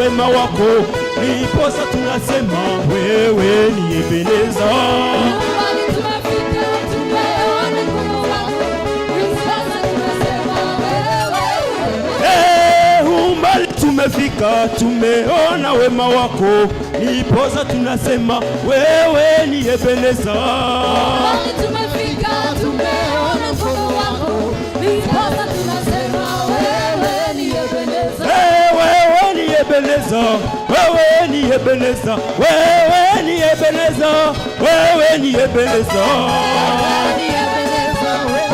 wema wako, ndiposa tunasema wewe ni Ebeneza. Tumefika tumeona wema wako, ndiposa tunasema wewe ni Ebeneza. Tumefika tumeona mkono wako, ndiposa tunasema wewe ni Ebeneza. Wewe ni Ebeneza, wewe ni Ebeneza, wewe ni Ebeneza, wewe ni Ebeneza, wewe ni Ebeneza,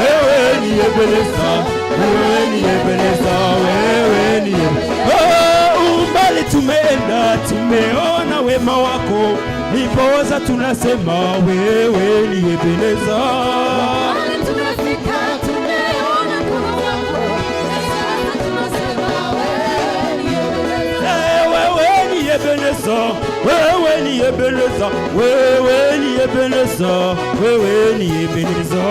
wewe ni Ebeneza, wewe ni Ebeneza. Umbali tumeenda tumeona wema wako, ndiposa tunasema wewe ni Ebeneza. Tumefika tumeona mkono wako, ndiposa tunasema wewe ni Ebeneza. Wewe ni Ebeneza, wewe ni Ebeneza, wewe ni Ebeneza, wewe ni Ebeneza.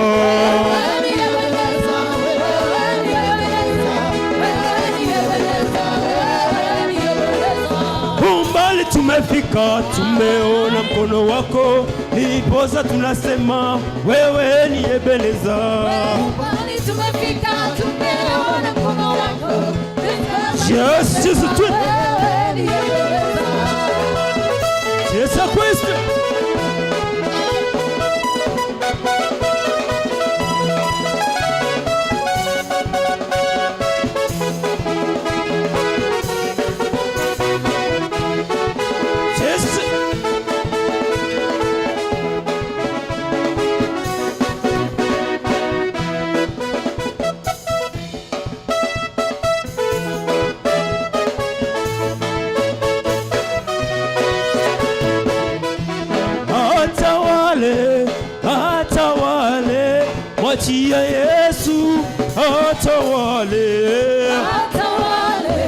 Tumefika tumeona mkono wako, ndiposa tunasema wewe ni Ebeneza. Tumefika tumeona mkono wako, ndiposa wewe ni Ebeneza. Yesu Kristo. Mwachie Yesu atawale, atawale,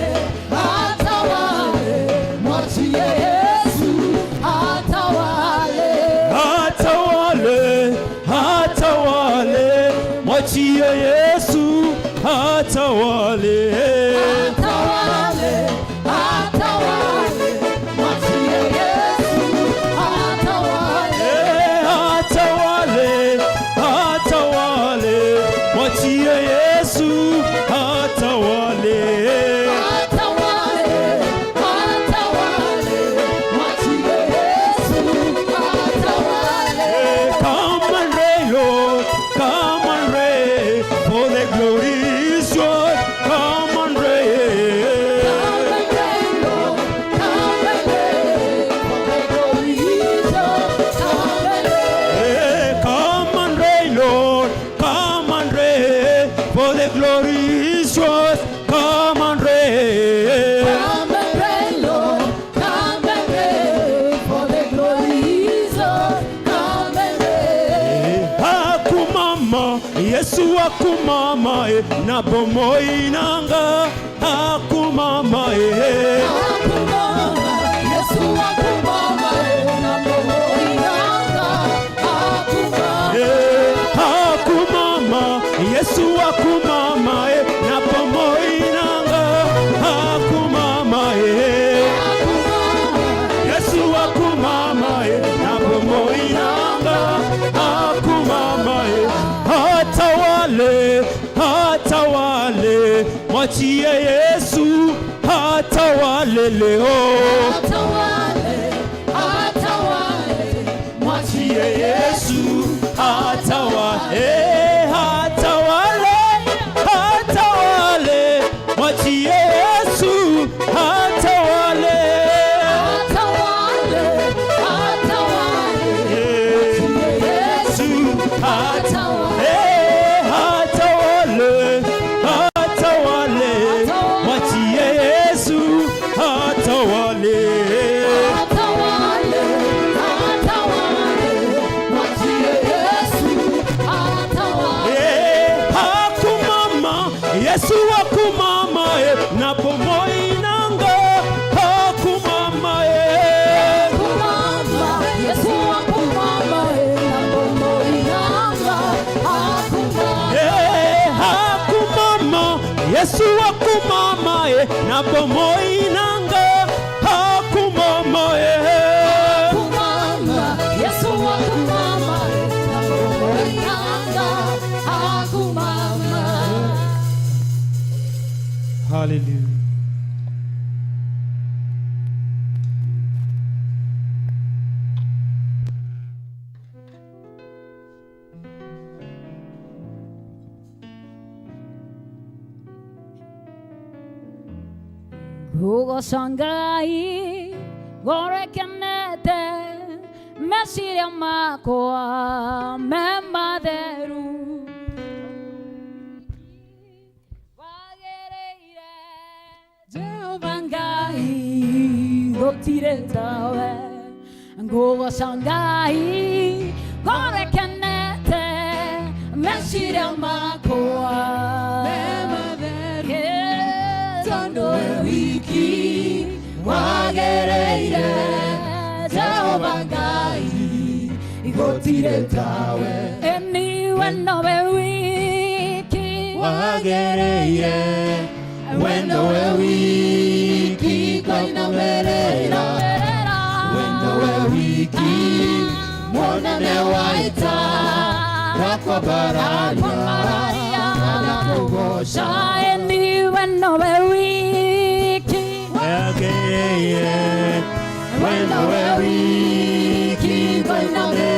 atawale. Mwachie Yesu atawale, atawale, atawale. Mwachie Yesu atawale, atawale, atawale. Mwachie Yesu atawale, atawale, atawale. Mwachie Yesu atawale, atawale, atawale. Mwachie Yesu atawale. Come and reign, Lord, come and reign, for the glory is yours. Come and reign, Come and reign, Lord, come and reign, for the glory is yours. Come and reign. come and reign, Lord, come and reign, for the glory is yours. Come and reign. Come and reign, Lord, come and reign, for the glory is yours. Come and reign. Akumama, Yesu akumama, na bomo inanga. Akumama, Akumama, Yesu akumama, na bomo inanga. Akumama, akumama, Yesu akumama, na bomo inanga. Akumama, Yesu akumama, na bomo inanga. Akumama, atawale, atawale. Mwachie Yesu atawale leo, atawale, atawale. Mwachie Yesu atawale, atawale, atawale. Mwachie Yesu atawale, atawale, atawale. Yesu atawale, atawale, atawale. Mwachie Yesu atawale, Atawale, atawale. Mwachie Yesu atawale. hakumama, Yesu akumama, na bomo inanga. Hakumama, Akumama, Yesu akumama, na bomo inanga. Akumama, hakumama, Yesu akumama, na bomo inanga. Hallelujah. Hugo Sangai Gore Canete Messiria Makoa Memaderu Vagereire Jeovangai Gotire Tawe Hugo Sangai Gore Canete Messiria Makoa Memaderu Wiki Wagereire Jehovah Igotire Tawe Eni Weno Wiki Wagereire Weno Wiki Koina Mereira Weno Wiki Mona Newaita Wako Bararia Wako Eni Weno Wiki when we're weak, when we're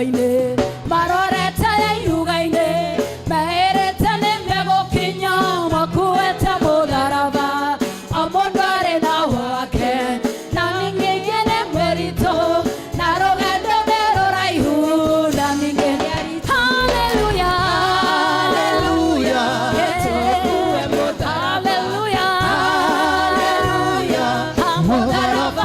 yugaine marorete yugaine maerete nemego kinya makueta mudaraba amondare na wake na ningene merito na rogendo mero raihu na ningene hallelujah hallelujah hallelujah hallelujah mudaraba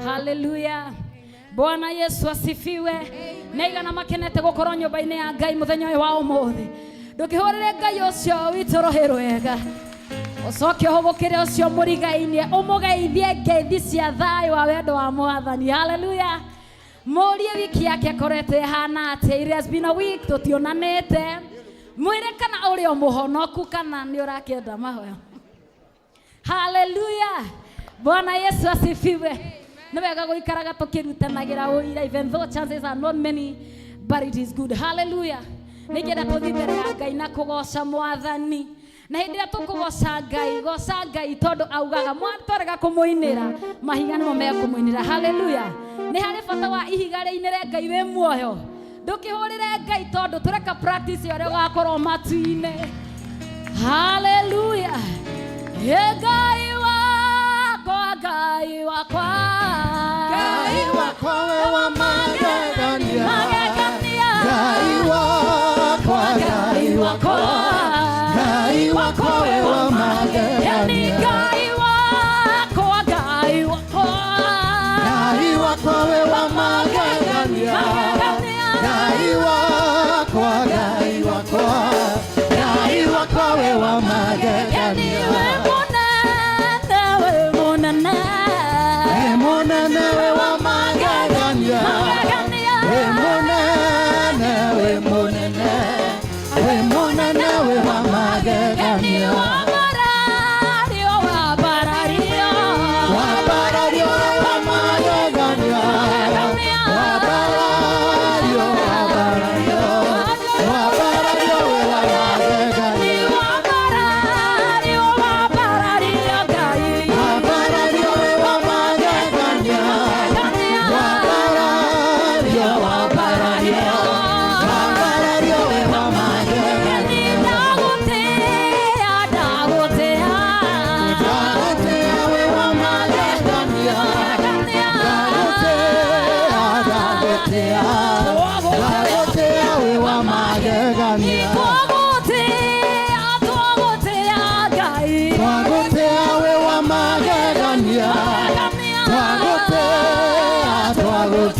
Hallelujah. Bwana Yesu asifiwe. Neiga na makenete gukoro nyumba-ini ya Ngai muthenya uyu wa umuthi. Ndukihurire Ngai ucio witorohero wega. Ucoke uhubukire ucio murigainie umugeithie ngeithi cia thayo wa wendo wa Mwathani. Hallelujah. Murie wiki yake korete hana ate. It has been a week tutionanete. Mwire kana uri o muhonoku kana ni urakenda mahoya. Hallelujah. Bwana Yesu asifiwe. Nawega guikaraga tukirutanagira uira even though chances are not many but it is good. Hallelujah. Nigenda tuthi mbere ya Ngai na kugoca Mwathani. Na hindi ya tukugoca Ngai tondu augaga mwatorega kumuinira mahiga nimo mekumuinira. Hallelujah. Ni hari bata wa ihiga reinire Ngai we muoyo. Ndukihurire Ngai tondu tureka practice yore gakorwo matu-ine. Hallelujah. Ngai wakwa Ngai wakwa we wa magegania Ngai wakwa we wa magegania Ngai wakwa we wa magegania Ngai wakwa we wa magegania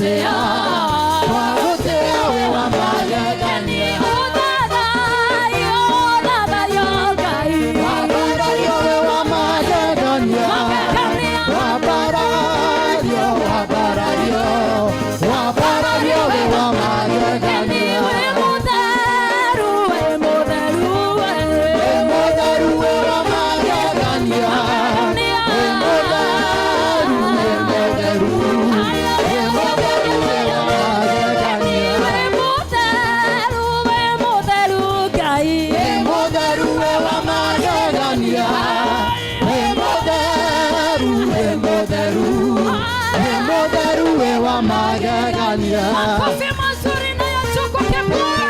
Twagutea, twagutea we wa magegania. Utharayo, tharayo Ngai. Wabarario we wa magegania. Wabarario, wabarario, wabarario we wa magegania. We mutheru, we mutheru, we Emodaru we wa magegania. Emodaru, emodaru we wa magegania. we mutheru Ngai. Emodaru we wa magegania. Emodaru, emodaru, emodaru we wa magegania. Makofi mazuri na yatukuke Bwana.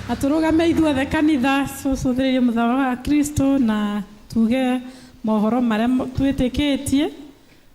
Aturugame ithuothe kanitha cucuthirie mutharo wa Kristo na tuge mohoro maria twitikitie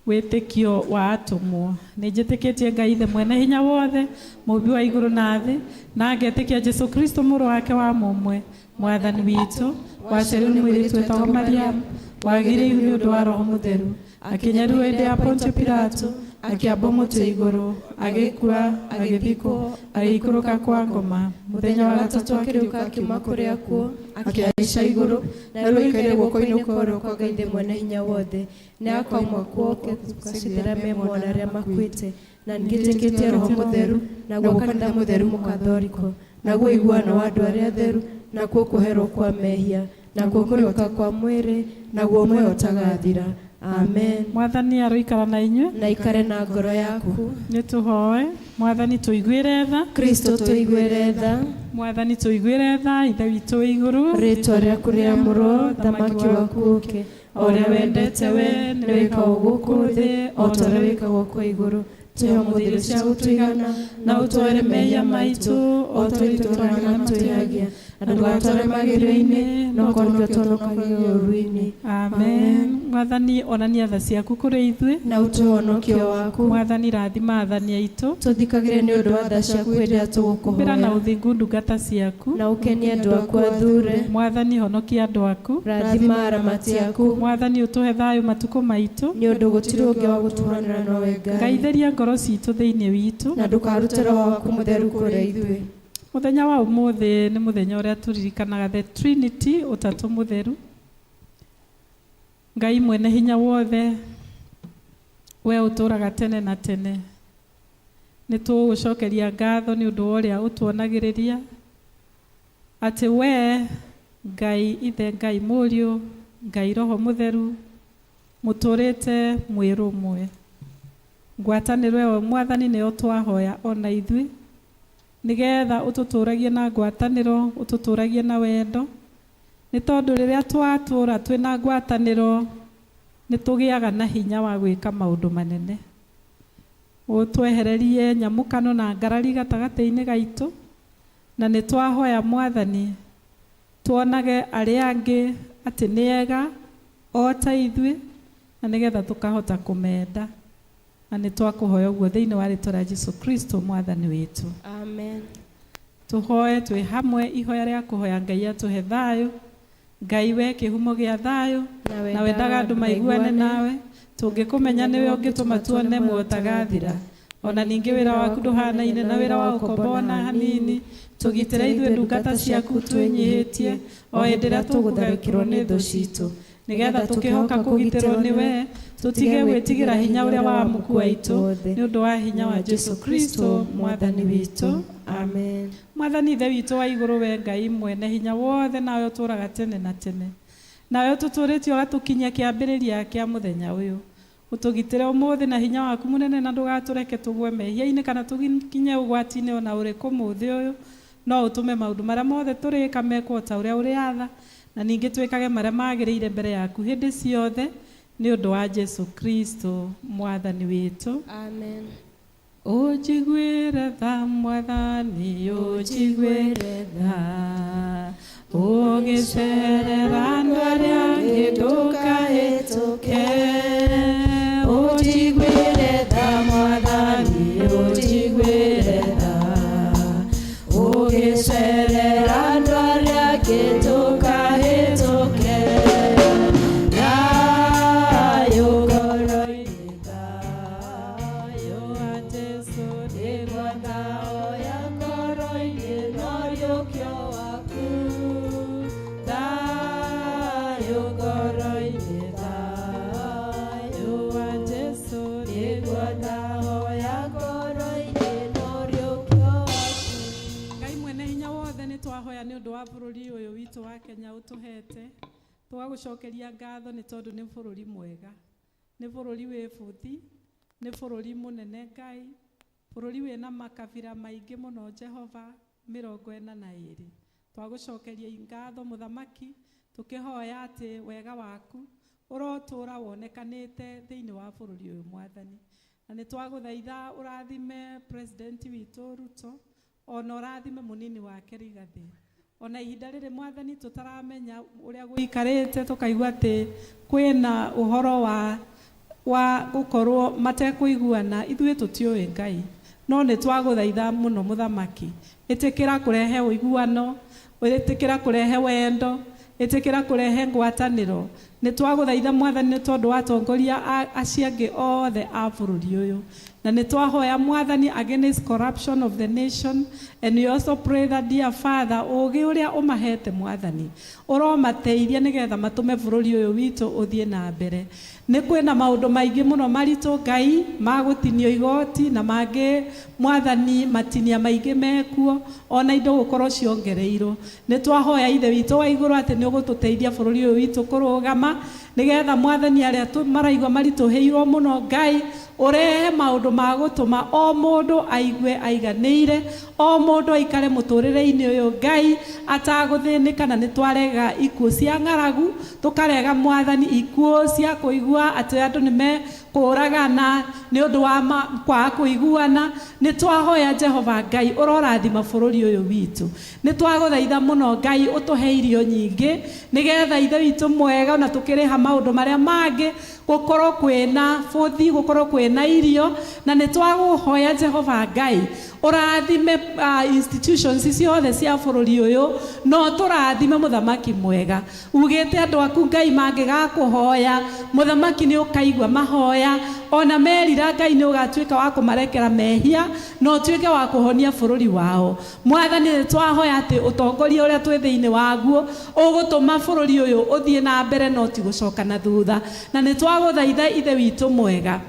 witikio wa atumwo. Ni njitikitie Ngai ithe mwene hinya wothe muumbi wa iguru na thi, na ngetikia Jesu Kristo muru wake wa mumwe mwathani witu waciarirwo ni mwiritu wetagwo Mariamu wagiriirwo ni undu wa Roho Mutheru akinyarirwo hĩndĩ ya Pontio Pilato akiamba mũtĩ igũrũ agĩkua agĩthikwo agĩikũrũka kwa ngoma mũthenya wa gatatũ akĩriũka akiuma kũrĩ akuũ akĩhaica igũrũ na rĩu aikarĩte guoko-inĩ kwa ũrĩo kwa Ngai ithe mwene hinya wothe na akoima kuo gũcithĩra mema ona arĩa makuĩte na nĩnjĩtĩkĩtie Roho Mũtheru naguo kanitha mũtheru mũkathoriko naguo iguano wa andũ arĩa atheru nakuo kũherwo kwa mehia nakuo kũriũka kwa mwĩrĩ naguo muoyo ũtagathira. Amen. Mwathani aroikara na inyuĩ na ikare na ngoro yaku. Nĩtũhoe. Mwathani tũiguĩre tha. Kristo tũiguĩre tha. Mwathani tũiguĩre tha ithe witũ wĩ igũrũ. Rĩĩtwa rĩaku rĩamũrwo thamaki waku ũũke o ũrĩa wendete we nĩ wĩkagwo gũkũ thĩ o ta ũrĩa wĩkagwo kwa igũrũ. Tũhe ũmũthĩ irio cia gũtũigana na ũtware mehia maitũ o ta ũrĩa tũtwaraga na twĩhagia na ndũgatware magerio-inĩ no ũkũhonokia ũtũhonokagie ũũru-inĩ. Amen. Mwathani onania tha ciaku kũrĩ ithuĩ na ũtũhonokia waku. Mwathani rathima athani aitũ tũthikagĩre nĩ ũndũ wa tha ciaku hĩndĩ ĩrĩa tũgũkũhoya. Mbĩra na ũthingu ndungata ciaku na ũkenie andũ aku athure. Mwathani honokia andũ aku. Rathima aramati aku. Mwathani ũtũhe thayũ matukũ maitũ nĩ ũndũ gũtirĩ ũngĩ wa gũtũũranĩra nowe Ngai. Ngai theria ngoro citũ thĩinĩ witũ na ndũkarute Roho waku Mũtheru kũrĩa ithuĩ. Muthenya wa umuthi ni muthenya uria turirikanaga the Trinity utatu mutheru. Ngai mwene hinya wothe we uturaga tene na tene. Ni tugucokeria ngatho ni undu uria utuonagiriria ati we Ngai ithe Ngai Mũriũ Ngai Roho Mutheru muturite mwirumwe. Ngwatanĩro ĩyo Mwathani nĩyo twahoya ona ithuĩ nigetha ututuragie na ngwatanĩro ututuragie na wendo ni tondu riria twatura twina ngwatanĩro ni tugiaga na hinya wa gwika maundu manene. Utwehererie nyamukano na ngarari gatagati-inĩ gaitũ na ni twahoya Mwathani tuonage aria angi ati ni ega o ta ithuĩ na nigetha tukahota kumenda. Na ni twakuhoya ũguo thĩinĩ wa rĩĩtwa rĩa Jesu Kristo Mwathani witũ. Amen. Tuhoe twĩ hamwe ihoya rĩa kũhoya Ngai atũhe thayũ. Ngai we kĩhumo gĩa thayũ na wendaga andũ maiguane nawe. Tũngĩkũmenya nĩwe ũngĩtũma tuone muoyo ũtagathira. Ona ningĩ wĩra waku ndũhanaine na wĩra wa ũkombo ona hanini. Tũgitĩre ithuĩ ndungata ciaku twĩnyihĩtie o hĩndĩ ĩrĩa tũgũtharĩkĩrwo nĩ thũ citũ. Nigetha tukihoka kugitĩrwo niwe tutige gwĩtigĩra hinya ũrĩa wa muku waitũ nĩ ũndũ wa hinya wa Jesu Kristo Mwathani witũ. Amen. Mwathani ithe witũ wa igũrũ we Ngai mwene hinya wothe nawe ũtũũraga tene na tene. Nawe ũtũtũrĩtie ũgatukinyia kĩambĩrĩria kĩa mũthenya ũyũ. Ũtũgitĩre ũmũthĩ na hinya waku mũnene na ndũgatũreke tũgwe mehia-inĩ kana tũkinye ũgwati-inĩ ona ũrĩkũ mũthĩ ũyũ. No ũtũme maũndũ marĩa mothe tũrĩka mekwo ta ũrĩa ũrĩatha na ningĩ twĩkage marĩa magĩrĩire mbere yaku hĩndĩ ciothe nĩ ũndũ wa Jesu Kristo Mwathani witũ. Amen. Ũnjiguĩre tha Mwathani ũnjiguĩre tha ũgĩcerera andũ arĩa angĩ ndũkahĩtũke. Ũnjiguĩre tha Mwathani ũnjiguĩre tha ũgĩcerera andũ arĩa angĩ ndũkahĩtũke. Bũrũri ũyũ witũ wa Kenya ũtũhete tũgagũcokeria ngatho nĩ tondũ nĩ bũrũri mwega, nĩ bũrũri wĩ bũthi, nĩ bũrũri mũnene Ngai, bũrũri wĩna makabira maingĩ mũno Jehova 42. Twagũcokeria ngatho mũthamaki tũkĩhoya atĩ wega waku ũrotũũra wonekanĩte thĩinĩ wa bũrũri ũyũ Mwathani. Na nĩ twagũthaitha ũrathime president witũ Ruto ona ũrathime mũnini wake Rigathĩ. Ona ihinda rĩrĩ Mwathani tũtaramenya ũrĩa gũikarĩte, tũkaigua atĩ kwĩna ũhoro wa gũkorwo matekũiguana, ithuĩ tũtiũĩ Ngai, no nĩ twagũthaitha mũno Mũthamaki, ĩtĩkĩra kũrehe ũiguano, ĩtĩkĩra kũrehe wendo, ĩtĩkĩra kũrehe ngwatanĩro. Nĩ twagũthaitha Mwathani tondũ wa atongoria acio angĩ othe a bũrũri ũyũ, na nĩ twahoya Mwathani against corruption of the nation, and we also pray that dear Father, ũgĩ ũrĩa ũmahete Mwathani ũromateithia nĩgetha matũme bũrũri ũyũ witũ ũthiĩ na mbere. Nĩ kwĩna maũndũ maingĩ mũno maritũ Ngai magũtinio igoti, na mangĩ Mwathani matinia maingĩ mekuo, ona indo gũkorwo ciongereirwo. Nĩ twahoya Ithe witũ wa igũrũ atĩ nĩ ũgũtũteithia bũrũri ũyũ witũ kũrũgama, nĩgetha Mwathani arĩa maraigua maritũhĩirwo mũno Ngai ũrehe maũndũ ma gũtũma o mũndũ aigue aiganĩire, o mũndũ aikare mũtũrĩre-inĩ ũyũ Ngai atagũthĩnĩka. Na nĩ twarega ikuũ cia ng'aragu, tũkarega Mwathani ikuũ cia kũigua atĩ andũ nĩ mekũragana nĩ ũndũ wa kwaga kũiguana. Nĩ twahoya Jehova Ngai ũrorathima bũrũri ũyũ witũ. Nĩ twagũthaitha mũno Ngai ũtũhe irio nyingĩ, nĩgetha Ithe witũ mwega ona tũkĩrĩha maũndũ marĩa mangĩ gũkorwo kwĩna bũthi, gũkorwo kwĩna irio. Na nĩ twagũhoya Jehova Ngai ũrathime institutions ciothe cia bũrũri ũyũ, no tũrathime Mũthamaki mwega. Ugĩte andũ aku Ngai mangĩgakũhoya Mũthamaki nĩ ũkaigua mahoya, ona merira Ngai nĩ ũgatuĩka wa kũmarekera mehia, no ũtuĩke wa kũhonia bũrũri wao. Mwathani nĩ twahoya atĩ ũtongoria ũrĩa twĩ thĩinĩ waguo ũgũtũma bũrũri ũyũ ũthiĩ na mbere, no ti gũcoka na thutha. Na nĩ twagũthaitha Ithe witũ mwega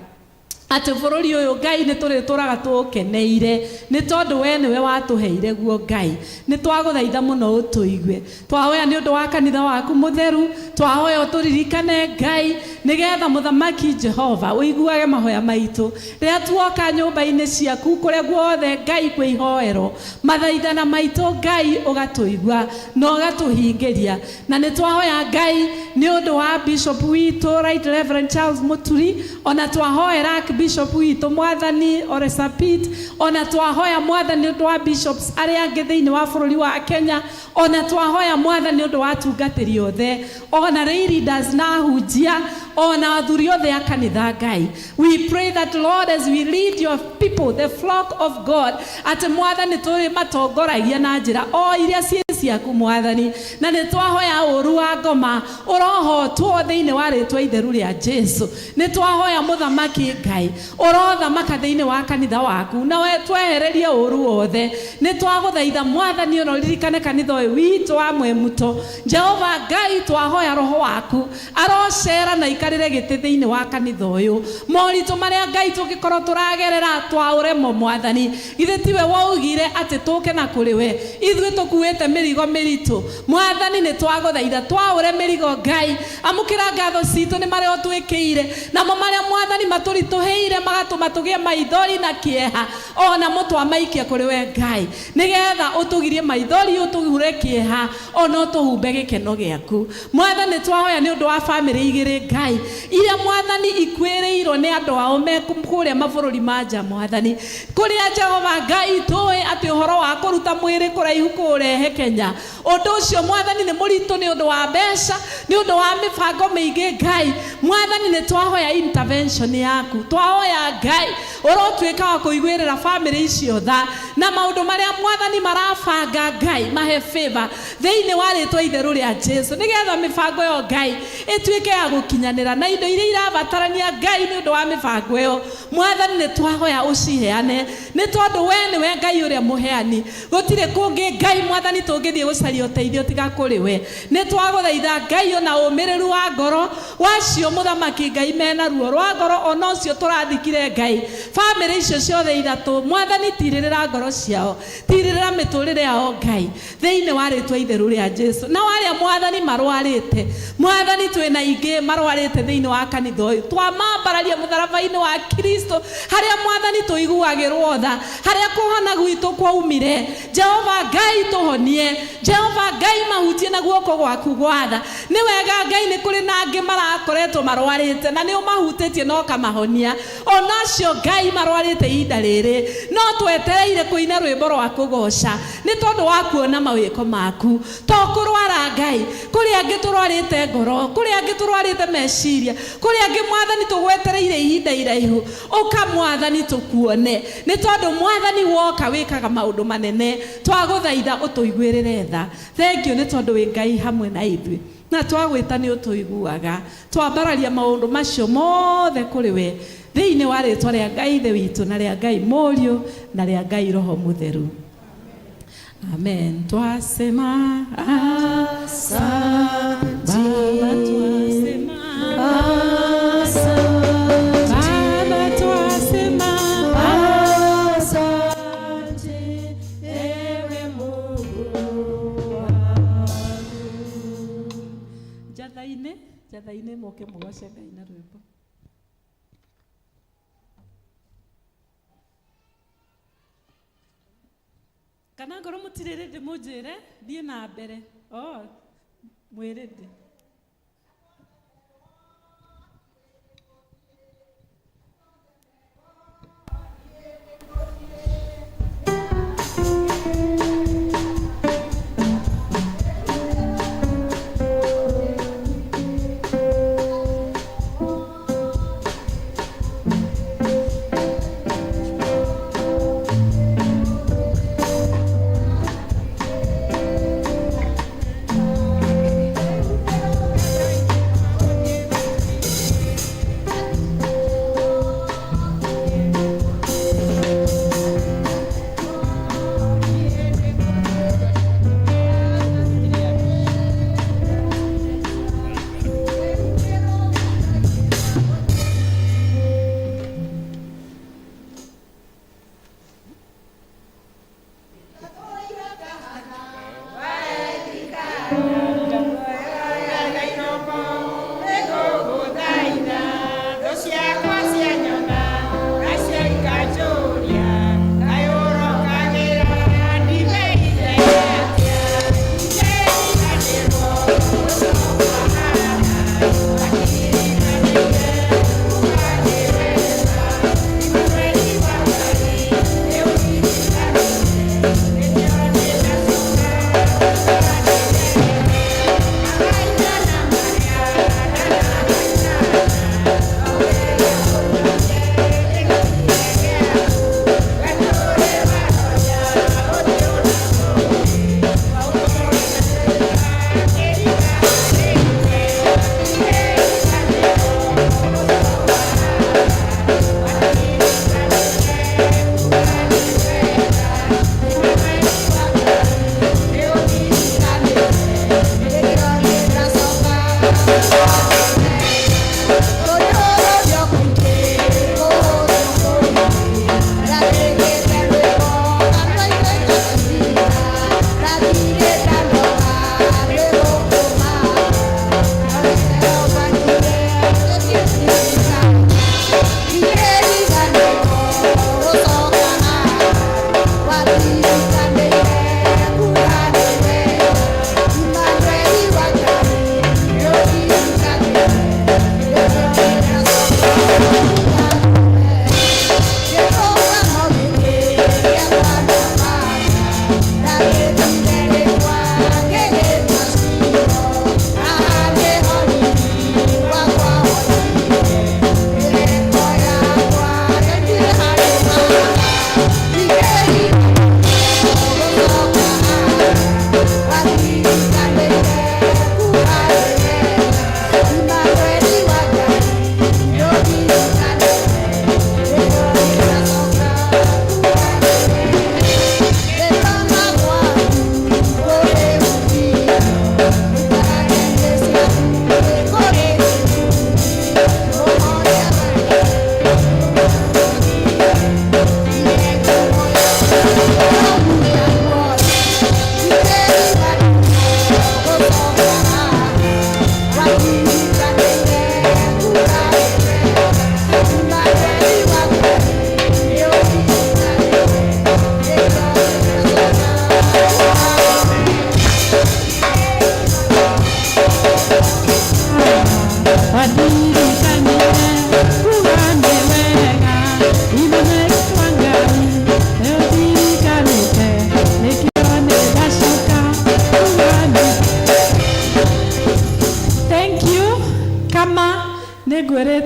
atĩ bũrũri ũyũ Ngai nĩ tũrĩtũraga tũũkeneire, nĩ tondũ we nĩwe watũheire guo Ngai. Nĩ twagũthaitha mũno ũtũigue. Twahoya nĩ ũndũ wa kanitha waku mũtheru, twahoya ũtũririkane Ngai, nĩgetha Mũthamaki Jehova ũiguage mahoya maitũ rĩrĩa tuoka nyũmba-inĩ ciaku kũrĩa guothe Ngai kwĩ ihoero. Mathaithana maitũ Ngai ũgatũigua na ũgatũhingĩria. Na nĩ twahoya Ngai nĩ ũndũ wa Bishop witũ Right Reverend Charles Muturi, ona twahoera Bishop witũ Mwathani Ole Sapit, ona twahoya Mwathani ũndũ wa bishops arĩa angĩ thĩinĩ wa bũrũri wa Kenya, ona twahoya Mwathani ũndũ wa atungatĩri othe, ona leaders na hunjia, ona athuri othe a kanitha Ngai. We pray that Lord, as we lead your people, the flock of God, atĩ Mwathani tũrĩ matongoragia na njĩra o iria ciaku Mwathani. Na nĩ twahoya ũru wa ngoma ũrohotwo thĩinĩ wa rĩtwa itheru rĩa Jesu. Nĩ twahoya Mũthamaki Ngai ũrothamaka thĩinĩ wa kanitha waku, na we twehererie ũru wothe. Nĩ twagũthaitha Mwathani ona ũririkane kanitha ũyũ witũ wa Mwemuto. Jehova Ngai twahoya roho waku arocera na ikarĩre gĩtĩ thĩinĩ wa kanitha ũyũ. Moritũ marĩa Ngai tũngĩkorwo tũragerera twaũremo Mwathani, githĩ tiwe waugire atĩ tũke na kũrĩ we ithuĩ tũkuĩte mĩrigo mĩritũ. Mwathani nĩ twagũthaitha twaũre mĩrigo Ngai, amũkĩra ngatho citũ nĩ marĩa ũtwĩkĩire, namo marĩa Mwathani matũritũhĩire magatũma tũgĩe maithori na kĩeha, ona mũtwamaikia kũrĩ we Ngai, nĩgetha ũtũgirie maithori, ũtũhure kĩeha, ona ũtũhumbe gĩkeno gĩaku. Mwathani twahoya nĩ ũndũ wa bamĩrĩ igĩrĩ Ngai iria Mwathani ikwĩrĩirwo nĩ andũ ao me kũrĩa mabũrũri ma nja Mwathani, kũrĩa Jehova Ngai tũĩ atĩ ũhoro wa kũruta mwĩrĩ kũraihu kũrehe Kenya. Ũndũ ũcio Mwathani nĩ mũritũ nĩ ũndũ wa mbeca, nĩ ũndũ wa mĩbango mĩingĩ Ngai. Mwathani nĩ twahoya intervention yaku, twahoya Ngai ũrotuĩka wa kũiguĩrĩra bamĩrĩ icio tha, na maũndũ marĩa Mwathani marabanga Ngai mahe favor thĩinĩ wa rĩtwa itheru rĩa Jesu, nĩgetha mĩbango ĩyo Ngai ĩtuĩke ya gũkinyanĩra na indo iria irabatarania Ngai nĩ ũndũ wa mĩbango ĩyo. Mwathani nĩ twahoya ũciheane, nĩ tondũ we nĩwe Ngai ũrĩa mũheani, gũtirĩ kũngĩ Ngai Mwathani tũngĩthiĩ gũcaria ũteithio tiga kũrĩ we. Nĩ twagũthaitha Ngai ona ũmĩrĩru wa ngoro wacio Mũthamaki Ngai mena ruo rwa ngoro ona ũcio tũrathikire Ngai, bamĩrĩ icio ciothe ithatũ Mwathani tirĩrĩra ngoro ciao, tirĩrĩra mĩtũrĩre yao Ngai thĩinĩ wa rĩtwa itheru rĩa Jesu. Na warĩa Mwathani marwarĩte, Mwathani twĩna ingĩ marwarĩte thĩinĩ wa kanitha ũyũ, twamambararia mũtharaba-inĩ wa Kristo harĩa Mwathani tũiguagĩrwo tha, harĩa kũhona gwitũ kwaumire. Jehova Ngai tũhonie, Jehova Ngai mahutie na guoko gwaku gwatha. Nĩ wega Ngai nĩ kũrĩ na angĩ marakoretwo marwarĩte na nĩ ũmahutĩtie no kamahonia, onacio Ngai Ngai marwarite ihinda rĩrĩ, no twetereire kũina rwĩmbo rwa kũgoca nĩ tondũ wa kuona mawĩko maku. To kũrwara Ngai, kũrĩ angĩ tũrwarĩte ngoro, kũrĩ angĩ tũrwarĩte meciria, kũrĩ angĩ Mwathani tũgwetereire ihinda iraihu. Ũka Mwathani tũkuone, nĩ tondũ Mwathani woka wĩkaga maũndũ manene. Twagũthaitha ũtũiguĩrĩre tha. Thengiũ nĩ tondũ wĩ Ngai hamwe na ithuĩ, na twagwĩta nĩ ũtũiguaga. Twambararia maũndũ macio mothe kũrĩ we thĩinĩ wa rĩtwa rĩa Ngai Ithe witũ na rĩa Ngai Mũriũ na rĩa Ngai Roho Mũtheru. Amen. Twasema asante. Baba twasema asante. Baba twasema asante. Ewe Mungu wangu. Jathaine moke mugoce Ngai na rwĩmbo. Kana ngoro mutirĩrĩndĩ mũnjĩre thiĩ na mbere. Mwĩrĩndĩ.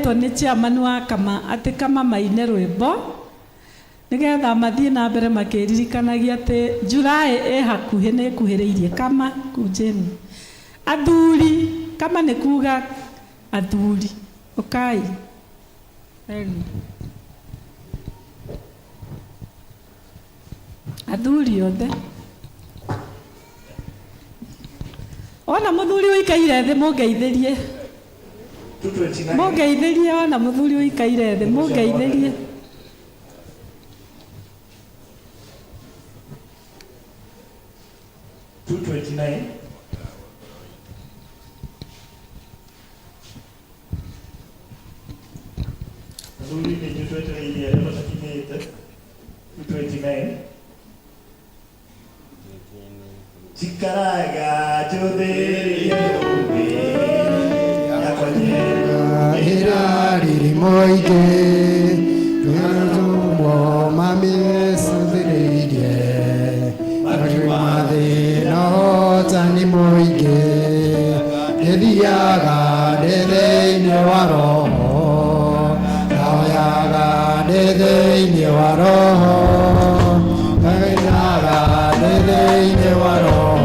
twĩtwo nĩ chairman wa kama atĩ kama maine rwĩmbo nĩgetha mathiĩ na mbere makĩririkanagia atĩ Julai ĩ hakuhĩ nĩ ĩkuhĩrĩirie. Kama kunjeni athuri, kama nĩ kuga athuri. Ukai athuri othe, ona mũthuri ũikaire thĩ mũngeithĩrie, mũngeithĩrie. Ona mũthuri ũikaire thĩ mũngeithĩrie. Chikaraga joderi ubi yakonyera Irari moige Tumo mami sudirije Majumade no tani moige Ediaga de newaro Naoyaga de newaro Naoyaga de newaro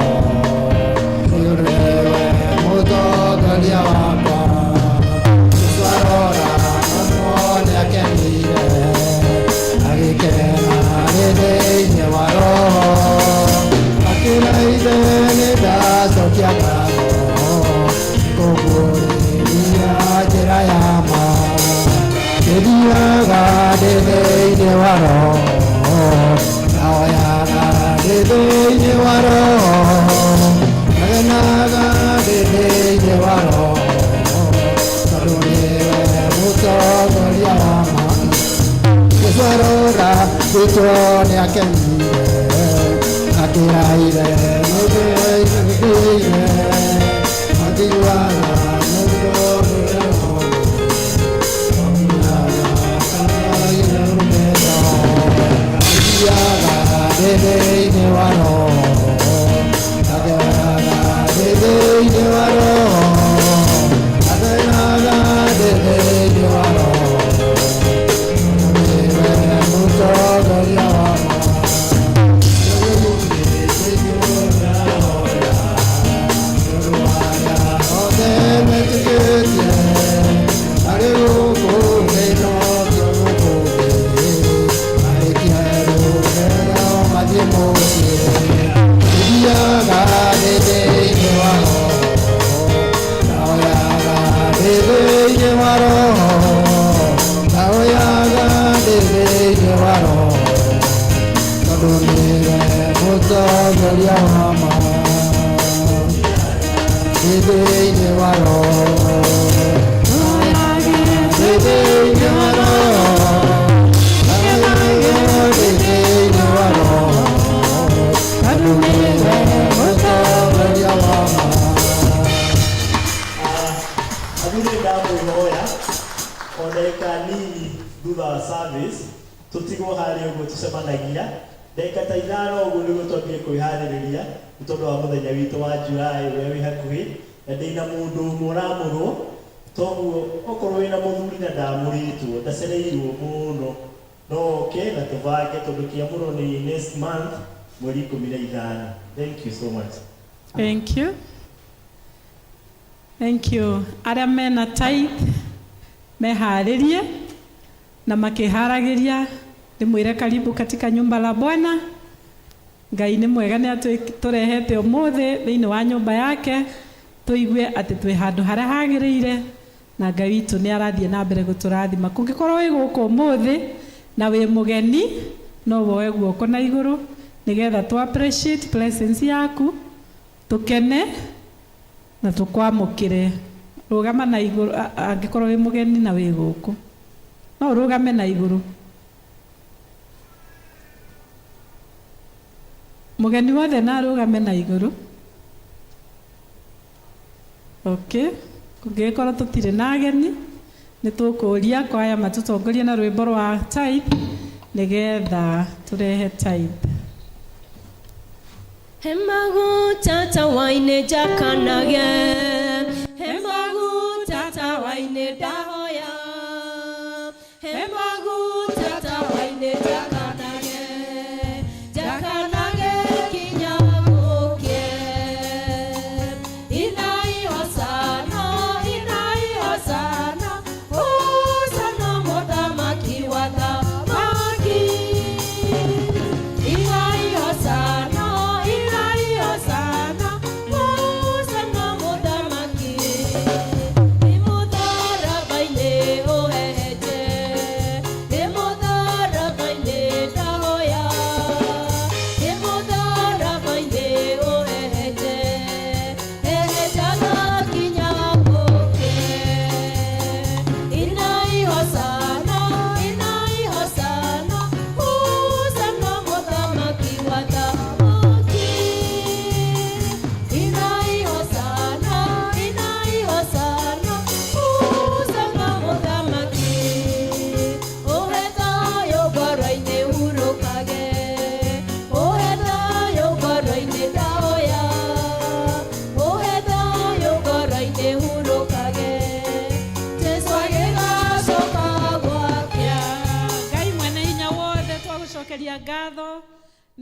Thank you so much. Thank you. Thank you. Arĩa mena tithe meharĩrie na makĩharagĩria ndĩmwĩre karibu katika nyumba la Bwana. Ngai nĩ mwega nĩ atũrehete ũmũthĩ thĩinĩ wa nyũmba yake tũigue atĩ twĩ handũ harĩa hagĩrĩire na Ngai witũ nĩ arathiĩ na mbere gũtũrathima. Kũngĩkorwo wĩ gũkũ ũmũthĩ na wĩ mũgeni no woe guoko na igũrũ nigetha tu appreciate presence yaku, tukene na tukwamũkĩre. Rũgama na igũrũ angĩkorwo wĩ mũgeni na wĩ gũkũ no rũgame na igũrũ. Mũgeni wothe na rũgame na igũrũ. Okay, kũngĩkorwo tũtirĩ na ageni nĩ tũkũria kwaya matũtongorie na rwĩmbo rwa tithe nigetha tũrehe tithe. Hemagu tata waine jakanage, hemagu tata waine dahoya.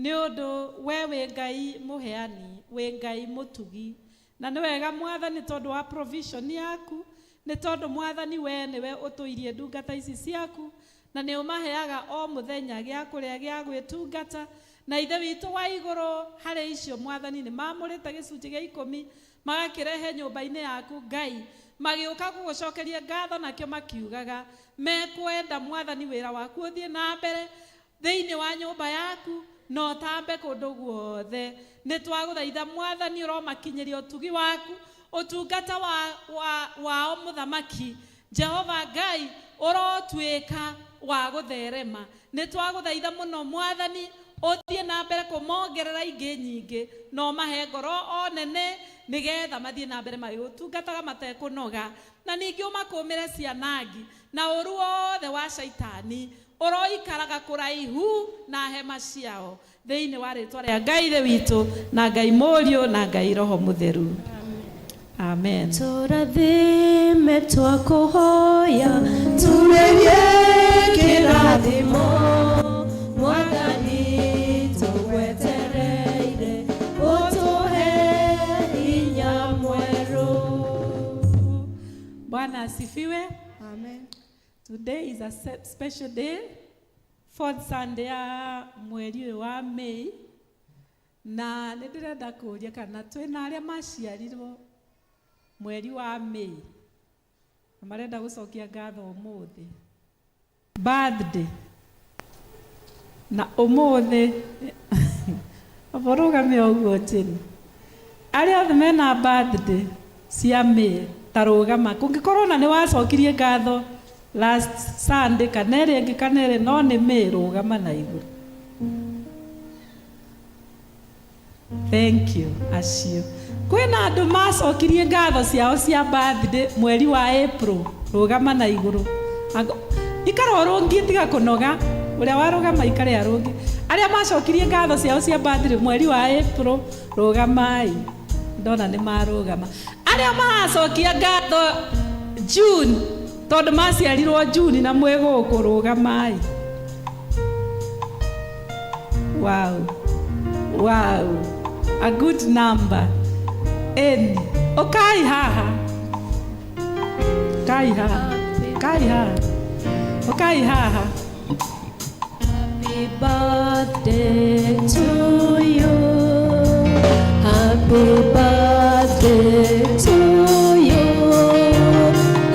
nĩ ũndũ we wĩ Ngai mũheani, wĩ Ngai mũtugi, na nĩ wega Mwathani tondũ wa provision yaku, nĩ tondũ Mwathani we nĩwe ũtũirie ndungata ici ciaku, na nĩ ũmaheaga o mũthenya gĩa kũrĩa gĩa gwĩtungata, na ithe witũ wa igũrũ harĩ icio Mwathani nĩ mamũrĩte gĩcunjĩ gĩa 10 magakĩrehe nyũmba-inĩ yaku Ngai, magĩũka gũgũcokeria ngatho nakĩo makiugaga mekwenda Mwathani wĩra waku ũthiĩ na mbere thĩinĩ wa nyũmba yaku na ũtambe kũndũ guothe. Nĩ twagũthaitha Mwathani ũromakinyĩria ũtugi waku, ũtungata wao mũthamaki Jehova Ngai ũrotuĩka wa gũtherema. Nĩ twagũthaitha mũno Mwathani ũthiĩ na mbere kũmongerera ingĩ nyingĩ, no mahe ngoro o nene nĩgetha mathiĩ na mbere magĩgũtungataga matekũnoga, na ningĩ ũmakũmĩre cianangi na ũru wothe wa shaitani ũroikaraga kũraihu na hema ciao, thĩinĩ wa rĩtwa rĩa Ngai ithe witũ na Ngai Mũriũ na Ngai Roho Mũtheru. Amen. Tũrathime twakũhoya turĩrie kĩrathimo Mwathani tũgwetereire ũtũhe hinya mwerũ. Bwana asifiwe. Amen. Today is a special day, 4th Sunday ya mweri ũyũ wa May, na nĩ ndĩrenda kũũria kana twĩna arĩa maciarirwo mweri wa May na marenda gũcokia ngatho ũmũthĩ birthday na ũmũthĩ aborũgame ũguo chini arĩa othe mena birthday cia May tarũgama. Kũngĩkorwo na nĩ wacokirie ngatho last Sunday kana ĩrĩa ĩngĩ kana ĩrĩa no nĩ May, rũgama na igũrũ. Thank you. Acio kwĩna andũ macokirie ngatho ciao cia birthday mweri wa April, rũgama na igũrũ. Ikara ũrũngi tiga kũnoga, ũrĩa warũgama ikare arũngi. Arĩa macokirie ngatho ciao cia birthday mweri wa April, rũgamai. Ndona nĩ marũgama. Arĩa macokia ngatho June, tondũ maciarirwo June na mwĩgũkũ, rũgamai. Wow. Wow. A good number. Eni. Okai haha. Kai haha. Kai haha. Okai haha. Happy birthday to you. Happy birthday to you.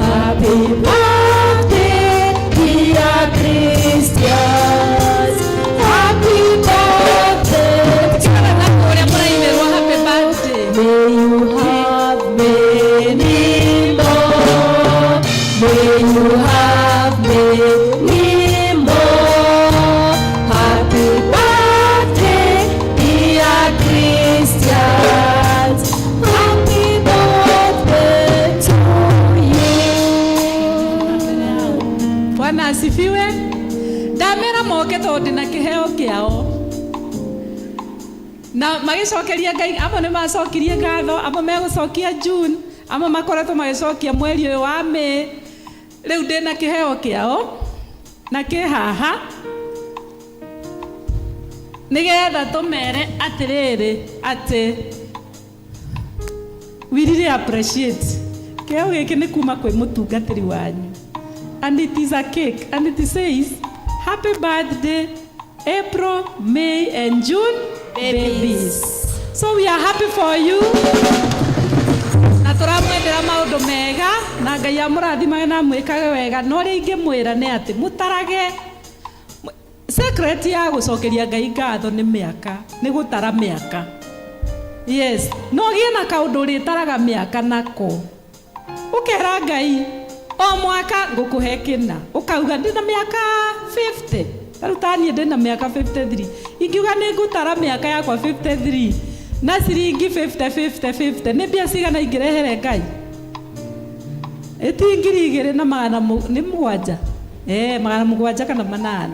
Happy birthday, dear Christians. Happy birthday. May you have many more. May you have many more. Happy birthday, dear Christians. Happy birthday to you. Bwana asifiwe. Ndamera moke tondũ na kĩheo kĩao na magicokeria Ngai. Amwe nĩ macokirie ngatho, amwe megũcokia June, amwe makoretwo magĩcokia mweri ũyũ wa May. Rĩu ndĩna kĩheo kĩao na kĩ haha nĩgetha tũmere atĩrĩrĩ atĩ we really appreciate. Kĩheo gĩkĩ nĩ kuma kwĩ mũtungatĩri wanyu, and it is a cake and it says happy birthday April, May and June babies. So we are happy for you. Na tũramwendera maũndũ mega na Ngai amũrathimage na mwĩkage wega. No rĩa ingĩmwĩra nĩ atĩ mũtarage. Secret ya gũcokeria Ngai ngatho nĩ mĩaka, nĩ gũtara mĩaka. Yes, no gĩe na kaũndũ ũrĩtaraga mĩaka nako. Ũkera Ngai o mwaka ngũkũhe kĩna, ũkauga ndĩna mĩaka 50. Tarutani ndĩna mĩaka 53. Ingiuga nĩ ngũtara mĩaka yakwa 53 na ciringi 50 nĩ mbia cigana ingĩrehere Ngai? Ngiri 2 na magana nĩ 7. Magana 7 kana 8.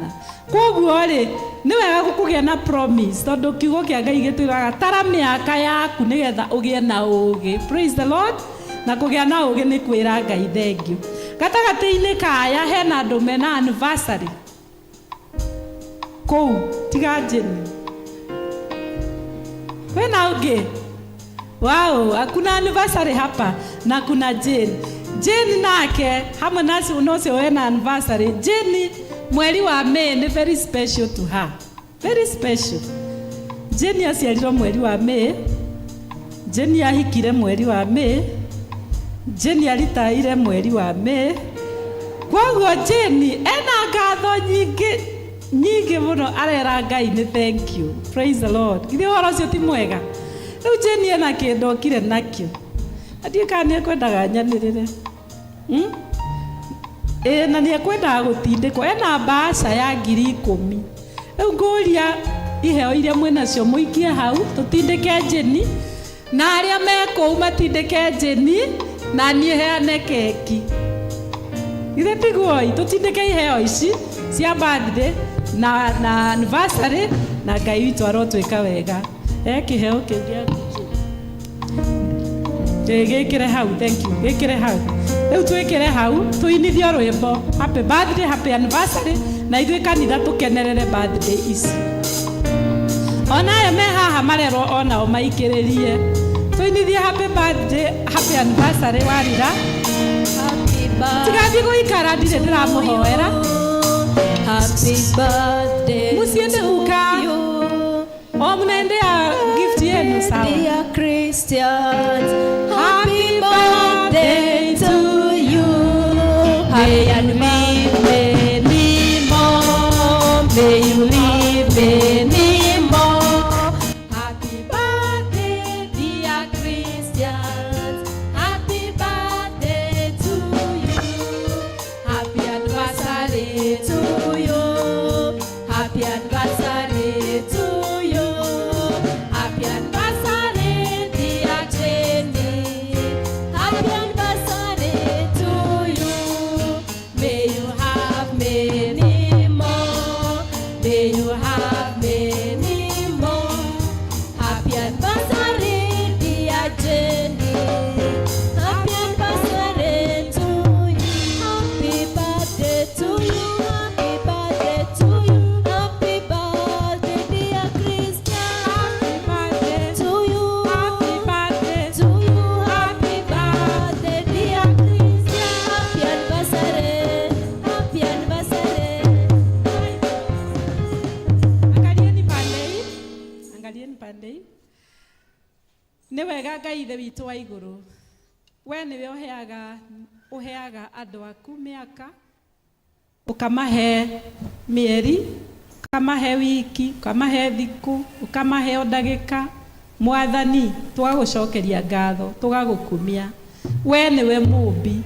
Koguo rĩ nĩ wega gũkũgĩa na promise, tondũ kiugo kĩa Ngai gĩtwĩraga tara mĩaka yaku nĩgetha ũgĩe na ũũgĩ. Praise the Lord. Na kũgĩa na ũũgĩ nĩ kwĩra Ngai thengiũ. Gatagatĩ-inĩ kaya hena andũ mena anniversary kũu tiga njeni Wena uge. Wow, hakuna anniversary hapa na kuna Jane. Jane nake hamwe nasi unosio wena anniversary. Jane mweri wa May ni very special to her. Very special. Jane asialirwo mweri wa May. Jane ahikire mweri wa May. Jane alitaire mweri wa May. Kwa Jane ena ngatho nyingi muno arera Ngai ni thank you. Praise the Lord. Githĩ ũhoro ũcio ti mwega? Rĩu Jane ena kĩndũ okire nakĩo. Athiĩ kana nĩ ekwendaga nyanĩrĩre. Na nĩ ekwendaga gũtindĩkwo. Ena mbaca ya 10,000. Rĩu ngũria iheo iria mwĩnacio mũikie hau tũtindĩke Jane na arĩa mekũu matindĩke Jane na niĩ heane keki. Githĩ tiguo tũtindĩke iheo ici cia birthday na anniversary na Ngai witũ arotwĩka wega. Kĩheo kĩngĩ gĩkĩre hau, thank you, gĩkĩre hau. Rĩu twĩkĩre hau tũinithio rwĩmbo happy birthday, happy anniversary na ithuĩ kanitha tũkenerere birthday ici. Ona aya me haha marerwo onao maikĩrĩrie. Tũinithie happy birthday, happy anniversary warira. Happy birthday. Tigathiĩ gũikara ndirĩ ndĩramũhoera. Happy birthday. Musiende muka. O mnaende ya gift yenu sawa. Dear Christians, happy birthday to you. May you live many more. May you live many more. Happy birthday, dear Christians. Happy birthday to you. Happy anniversary to you. Happy anniversary to you. Happy anniversary, dear Jenny. Happy anniversary to you. May you have many more. May you have many more. Happy anniversary, dear Jenny. Happy anniversary to you. Happy birthday to you. Happy birthday to you. Happy birthday, dear Christian. Happy birthday to you. Happy birthday to you. Happy birthday, dear Christian. Happy anniversary. Happy anniversary. Angalieni pandei. Nĩ wega Ngai ithe witũ wa igũrũ. We nĩwe ũheaga andũ aku mĩaka, ũkamahe mĩeri, ũkamahe wiki, ũkamahe thikũ, ũkamahe o ndagĩka. Mwathani twagũcokeria ngatho, tũgagũkumia. We nĩwe mũmbi,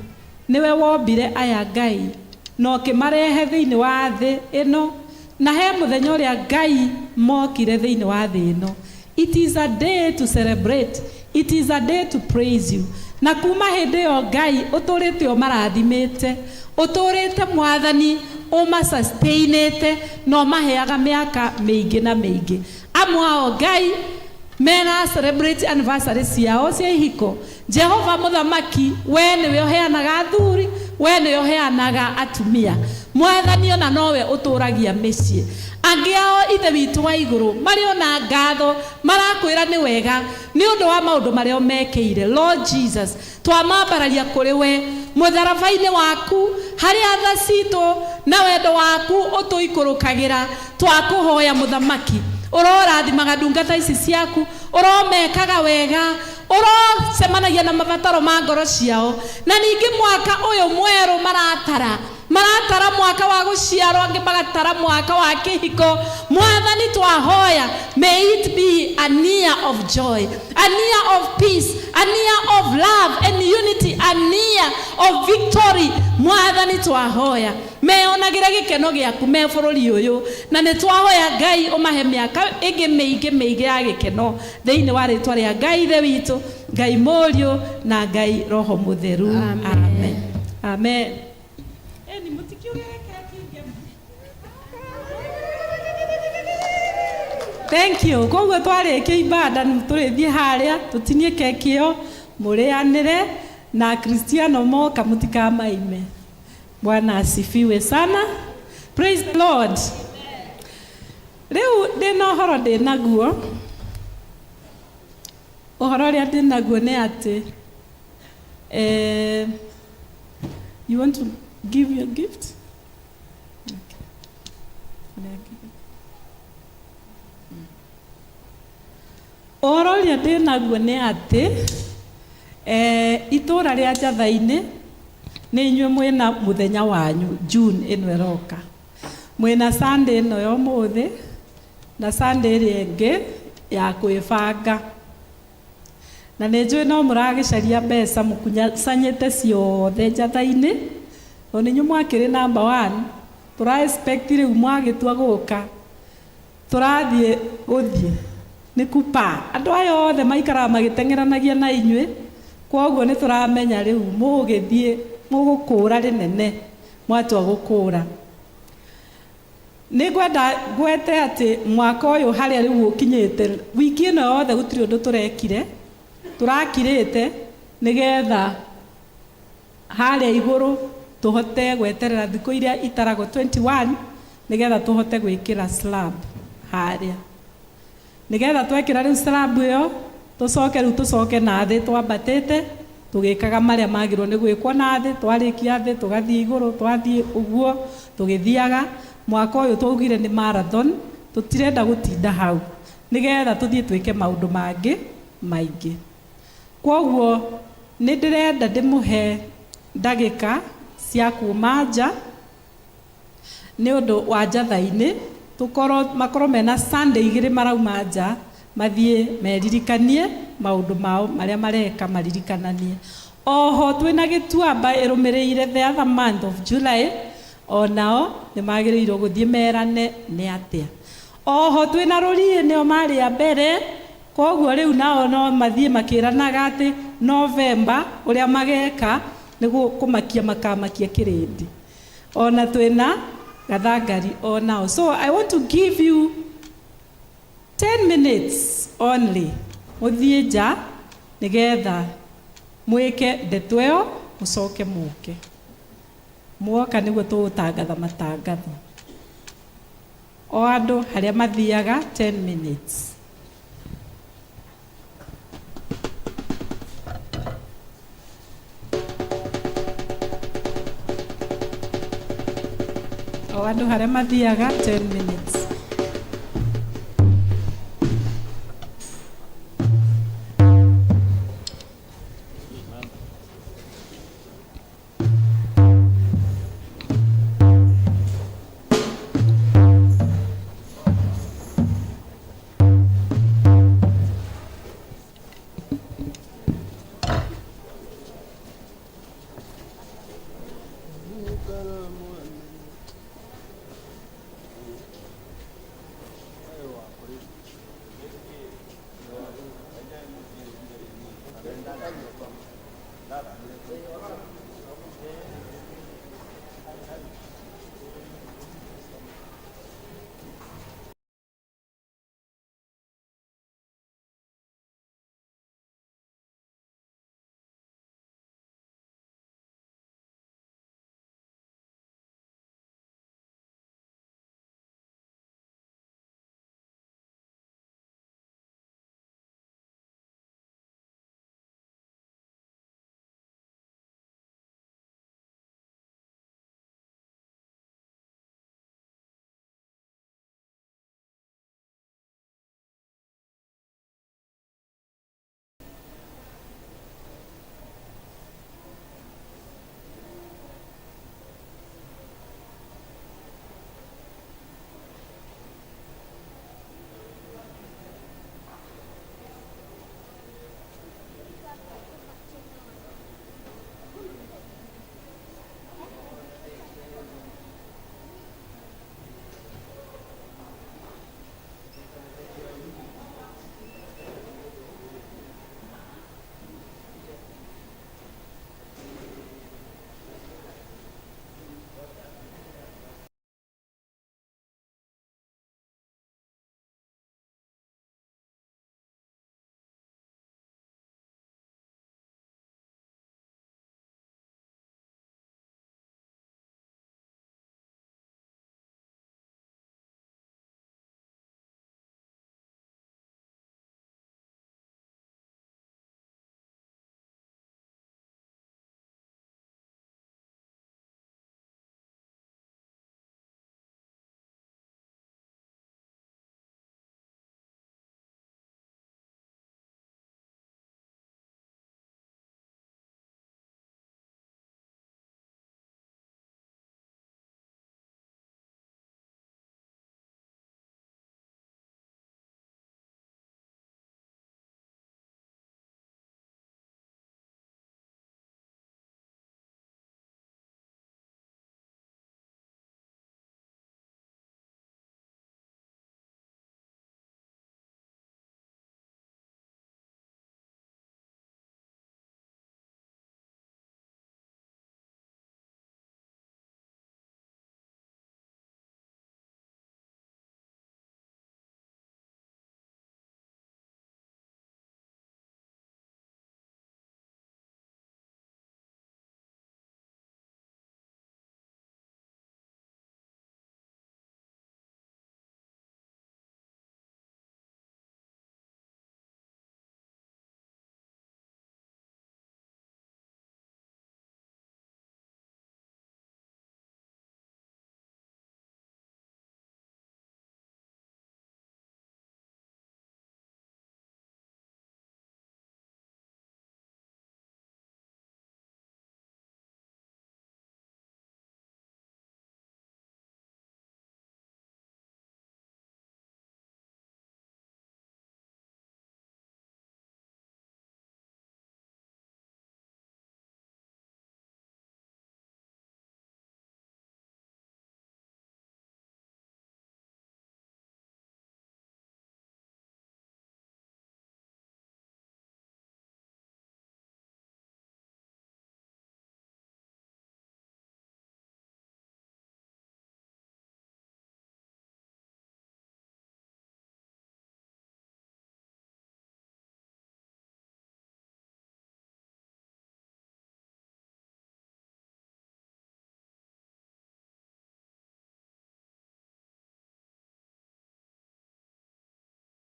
nĩwe wombire aya Ngai na ũkĩmarehe thĩinĩ wa thĩ ĩno na he mũthenya ũrĩa Ngai mokire thĩinĩ wa thĩ ĩno. It is a day to celebrate. It is a day to praise you. Na kuma hĩndĩ ĩyo Ngai ũtũrĩte ũmarathimĩte, ũtũrĩte Mwathani ũmasustain-ĩte na ũmaheaga mĩaka mĩingĩ na mĩingĩ. Amwe ao Ngai mena celebrate anniversary ciao cia ihiko. Jehova Mũthamaki, we nĩwe ũheanaga athuri, we nĩwe ũheanaga atumia. Mwathani ona nowe ũtũragia mĩciĩ. Angĩ ao ithe witũ wa igũrũ marĩ ona ngatho marakwĩra nĩ wega nĩ ũndũ wa maũndũ marĩa mekĩire. Lord Jesus, twamambararia kũrĩ we mũtharaba-inĩ waku harĩa tha citũ na wendo waku ũtũikũrũkagĩra. Twakũhoya Mũthamaki, ũrorathimaga ndungata ici ciaku, ũromekaga wega, ũrocemanagia na mabataro ma ngoro ciao. Na ningĩ mwaka ũyũ mwerũ maratara mwaka wa gũciarwo, angĩ magatara mwaka wa kĩhiko. Mwathani twahoya, may it be a year of joy, a year of peace, a year of love and unity, a year of victory. Mwathani twahoya meonagĩre gĩkeno gĩaku me bũrũri ũyũ, na nĩ twahoya Ngai ũmahe mĩaka ĩngĩ mĩingĩ ya gĩkeno thĩinĩ wa rĩtwa rĩa Ngai ithe witũ, Ngai Mũriũ na Ngai Roho Mũtheru. Amen. Amen. Thank you. Koguo twarĩkia ibada tũrĩthiĩ harĩa tũtinie keki ĩyo mũrĩanĩre na Kristiano moka mũtikamaime. Bwana asifiwe sana. Praise the Lord. Rĩu ndĩna ũhoro ndĩnaguo Ũhoro ũrĩa ndĩ naguo nĩ atĩ you want to give your gift? Ũhoro ũrĩa ndĩ naguo nĩ atĩ itũũra rĩa Njatha-inĩ nĩ inyuĩ mwĩna mũthenya wanyu June ĩno ĩroka. Mwĩna Sunday ĩno ya ũmũthĩ na Sunday ĩrĩa ĩngĩ ya kwĩbanga. Na nĩ njũĩ no mũragĩcaria mbeca mũkunyacanyĩte ciothe Njatha-inĩ. O nĩ inyuĩ mwakĩrĩ number 1. Tũra expect rĩu mwagĩtua gũka. Tũrathiĩ gũthiĩ. Nĩ kupa. Andũ aya othe maikaraga magĩteng'eranagia na inyuĩ. Kwoguo nĩ tũramenya rĩu mũgũgĩthiĩ mũgũkũra rĩnene. Mwatua gũkũra. Nĩ ngwete atĩ mwaka ũyũ harĩa rĩu ũkinyĩte wiki ĩno yothe gũtirĩ ũndũ tũrekire. Tũrakirĩte nĩgetha harĩa igũrũ tũhote gweterera thikũ iria itaragwo 21 nĩgetha tũhote gwĩkĩra slab harĩa. Nĩgetha twekĩra rĩu slab ĩyo tũcoke na thĩ twambatĩte tũgĩkaga marĩa magĩrwo nĩ gwĩkwo na thĩ. Twarĩkia thĩ tũgathiĩ igũrũ, twathiĩ ũguo tũgĩthiaga. Mwaka ũyũ twaugire nĩ marathon, tũtirenda gũtinda hau nĩgetha tũthiĩ twĩke maũndũ mangĩ maingĩ. Kwoguo nĩ ndĩrenda ndĩmũhe ndagĩka cia kuma nja nĩ ũndũ wa Njatha-inĩ makorwo mena Sunday igĩrĩ marauma nja mathiĩ meririkanie maũndũ mao marĩa mareka maririkananie. Oho twĩna Gĩtuamba ĩrũmĩrĩire the other month of July, onao nĩ magĩrĩirwo gũthiĩ merane nĩ atĩa. Oho twĩna Rũriĩ nĩo marĩ a mbere, kwoguo rĩu nao no mathiĩ makĩranaga atĩ November ũrĩa mageka nĩguo kũmakia makamakia kĩrĩndĩ. Ona twĩna Gathangari onao. So I want to give you 10 minutes only. Mũthiĩ nja nĩgetha mwĩke ndeto ĩyo mũcoke mũke. Mwoka nĩguo tũgũtangatha matangatho. O andũ harĩa mathiaga 10 minutes. O andũ harĩa mathiaga 10 minutes.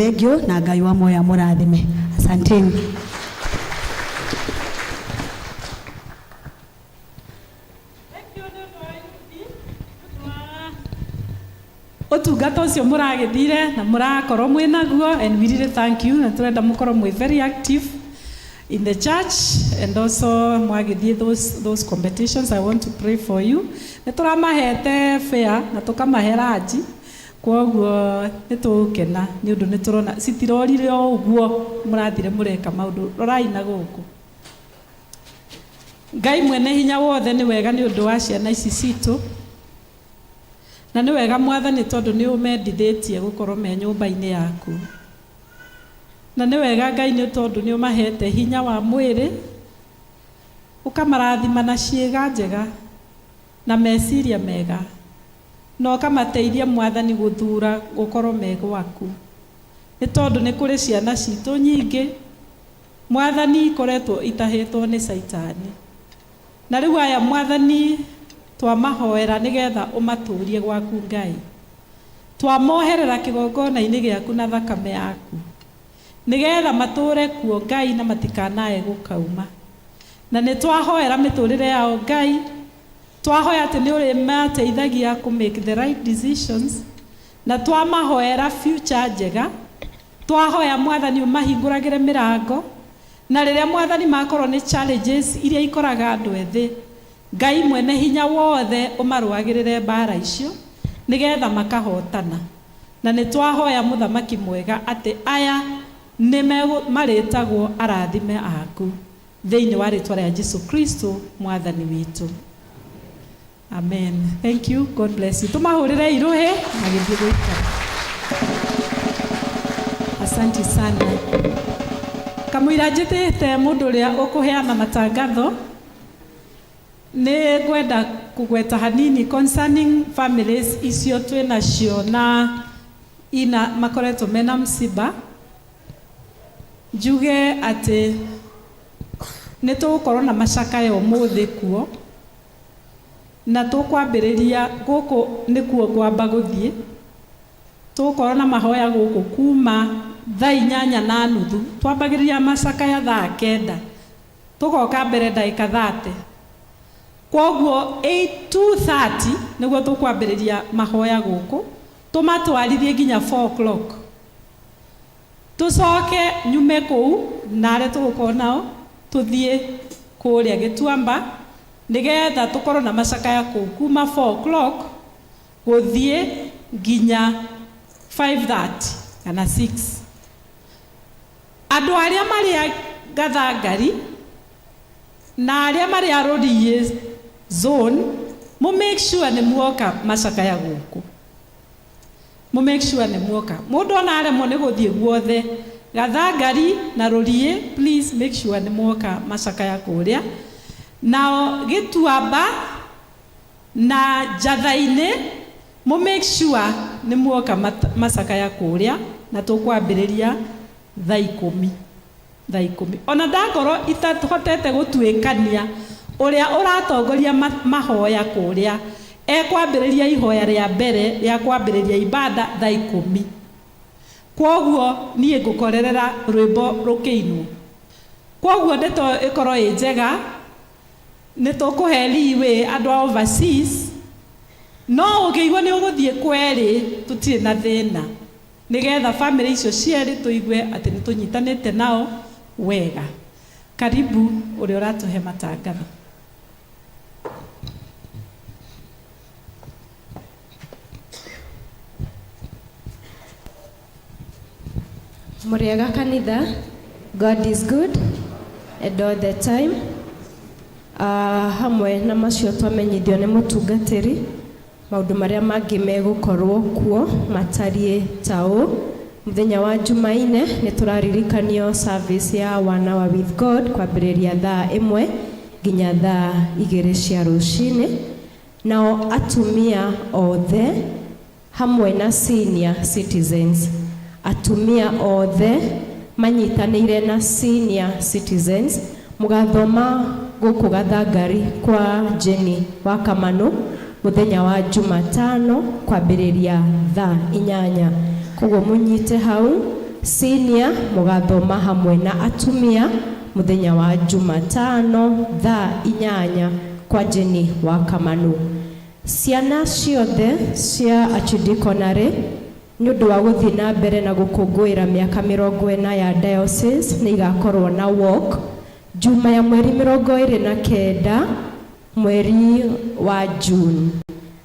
Egyo na Ngai wa moya mũrathime. Asanteni. Otungata ũcio mũragĩthire na mũrakorwo mwĩnaguo, and we really thank you, na tũrenda mũkorwo mwĩ very active in the church, and also mwagĩthie those competitions. I want to pray for you. Nĩ tũramahete fair na tũkamahe ranji, kwoguo nĩ tũgũkena nĩ ũndũ nĩ tũrona citirorire o ũguo mũrathire mũreka maũndũ. Rorai na gũkũ. Ngai mwene hinya wothe nĩ wega nĩ ũndũ wa ciana ici citũ, na nĩ wega Mwathani tondũ nĩ ũmendithĩtie gũkorwo me nyũmba-inĩ yaku, na nĩ wega Ngai nĩ tondũ nĩ ũmahete hinya wa mwĩrĩ, ũkamarathima na ciĩga njega na meciria mega, na ũkamateithia Mwathani gũthura gũkorwo me gwaku, nĩ tondũ nĩ kũrĩ ciana citũ nyingĩ Mwathani ikoretwo itahĩtwo nĩ Saitani, na rĩu aya Mwathani twamahoera nĩgetha ũmatũrie gwaku Ngai, twamoherera kĩgongona-inĩ gĩaku na thakame yaku, nĩgetha matũre kuo Ngai na matikanae gũkauma, na nĩ twahoera mĩtũrĩre yao Ngai, twahoya atĩ nĩ ũrĩmateithagia ku make the right decisions, na twamahoera future njega, twahoya Mwathani ũmahingũragĩre mĩrango, na rĩrĩa Mwathani makorwo nĩ challenges iria ikoraga andũ ethĩ, Ngai mwene hinya wothe ũmarũagĩrĩre mbara icio nĩgetha makahotana, na nĩ twahoya mũthamaki mwega atĩ aya nĩ marĩtagwo arathime aku thĩinĩ wa rĩtwa rĩa Jesu Kristo Mwathani witũ. Amen. Thank you. God bless you. Tumahũrĩre irũhĩ na gĩthiĩ gũikara. Asante sana. Kamũira njĩtĩte mũndũ ũrĩa ũkũheana matangatho, nĩ ngwenda kũgweta hanini concerning families icio twĩnacio na ina makoretwo mena msiba. Njuge atĩ nĩ tũgũkorwo na macakaya ũmũthĩ kuo, na tũkwambĩrĩria gũkũ nĩkuo ngwamba gũthiĩ, tũgũkorwo na mahoya gũkũ kuma thaa 8:30, twambagĩrĩria macakaya thaa 9, tũgoka mbere ndagĩka 30. Kwoguo 2:30 nĩguo tũkwambĩrĩria mahoya gũkũ, tũmatwarithie nginya 4 o'clock. Tũcoke nyume kũu na arĩa tũgũkorwo nao tũthiĩ kũrĩa Gĩtuamba, nĩgetha tũkorwo na macakaya kũu kuma 4 o'clock gũthiĩ nginya 5:30 kana 6. Andũ arĩa marĩ Gathangari na arĩa marĩ Rũriĩ zone, mu make sure nĩ muoka macakaya gũkũ, mu make sure nĩ muoka. Mũndũ ona aremwo nĩ gũthiĩ guothe Gathangari na Rũriĩ, please make sure nĩ muoka macakaya kũrĩa. Nao Gĩtuamba na Njatha-inĩ, mu make sure nĩ muoka macakaya kũrĩa, na tũkwambĩrĩria thaa 10. Ona ndakorwo itahotete gũtuĩkania ũrĩa ũratongoria mahoya kũrĩa ekwambĩrĩria ihoya rĩa mbere rĩa kwambĩrĩria ibada thaa 10. Kwoguo niĩ ngũkorerera rwĩmbo rũkĩinwo. Kwoguo ndeto ĩkorwo ĩ njega, nĩ tũkũhe liwe andũ a overseas, no ũkĩigua nĩ ũgũthiĩ kwerĩ tũtirĩ na thĩna, nĩgetha family icio cierĩ tũigue atĩ nĩ tũnyitanĩte nao wega. Karibu ũrĩa ũratũhe matangatho. Muriaga kanitha, God is good and all the time. Hamwe na macio twamenyithio nĩ mũtungatĩri, maũndũ marĩa mangĩ megũkorwo kuo matariĩ ta ũũ. Mũthenya wa Jumaine nĩ tũraririkanio service ya 1 hour with God kwambĩrĩria thaa 1 nginya thaa 2 cia rũcinĩ. Nao atumia othe hamwe na senior citizens, atumia othe manyitanĩire na senior citizens, mũgathoma gũkũ Gathangari kwa Jenny wa Kamano mũthenya wa Jumatano kwambĩrĩria thaa 8. Koguo mũnyite hau senior mugathoma hamwe na atumia muthenya wa Jumatano thaa 8 kwa Jeni wa Kamanu. Ciana ciothe cia archdiaconary nĩ ũndũ wa gũthiĩ na mbere na gũkũngũĩra mĩaka 40 ya diocese nĩ igakorwo na walk Juma ya mweri 29 mweri wa June.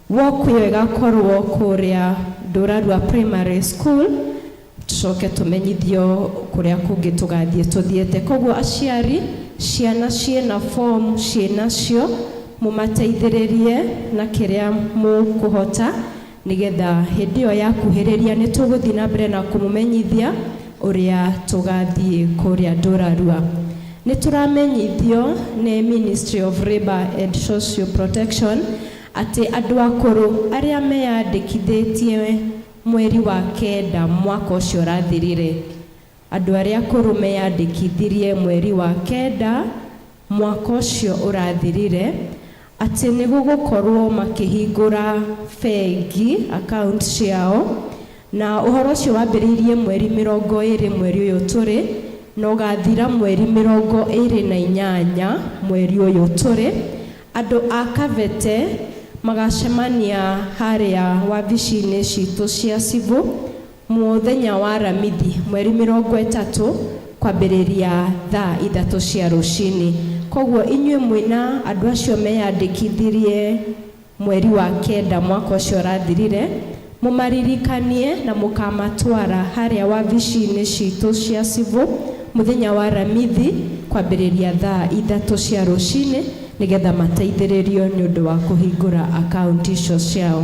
Walk ĩyo ĩgakorwo kũrĩa Ndũrarua Primary School, tucoke tumenyithio kũrĩa kũngĩ tũgathiĩ tuthiĩte. Koguo aciari ciana ciena form cienacio mumateithĩrĩrie na kĩrĩa mũkũhota nigetha hĩndĩ ĩyo yakuhĩrĩria nĩ tũgũthiĩ na mbere na kũmũmenyithia ũrĩa tũgathiĩ kũrĩa Ndũrarua. Nĩ tũramenyithio nĩ Ministry of Labour and Social Protection atĩ andũ akũrũ arĩa meyandĩkithĩtie mweri wa 9 mwaka ũcio ũrathirire, andũ arĩa akũrũ meyandĩkithirie mweri wa 9 mwaka ũcio ũrathirire, atĩ nĩ gũgũkorwo makĩhingũra bengi account ciao, na ũhoro ũcio wambĩrĩirie mweri 20 mweri ũyũ tũrĩ na ũgathira mweri 28 mweri ũyũ tũrĩ. Andũ a Kavete magacemania harĩa wabici-inĩ citũ cia civil mũthenya wa Ramithi mweri 30 kwambĩrĩria thaa 3 cia rũcinĩ. Koguo inyuĩ mwĩna andũ acio meyandĩkithirie mweri wa 9 mwaka ũcio ũrathirire, mumaririkanie na mukamatwara harĩa wabici-inĩ citũ cia civil muthenya wa Ramithi kwambĩrĩria thaa 3 cia rũcinĩ nigetha mateithĩrĩrio nĩ ũndũ wa kũhingũra account icio ciao.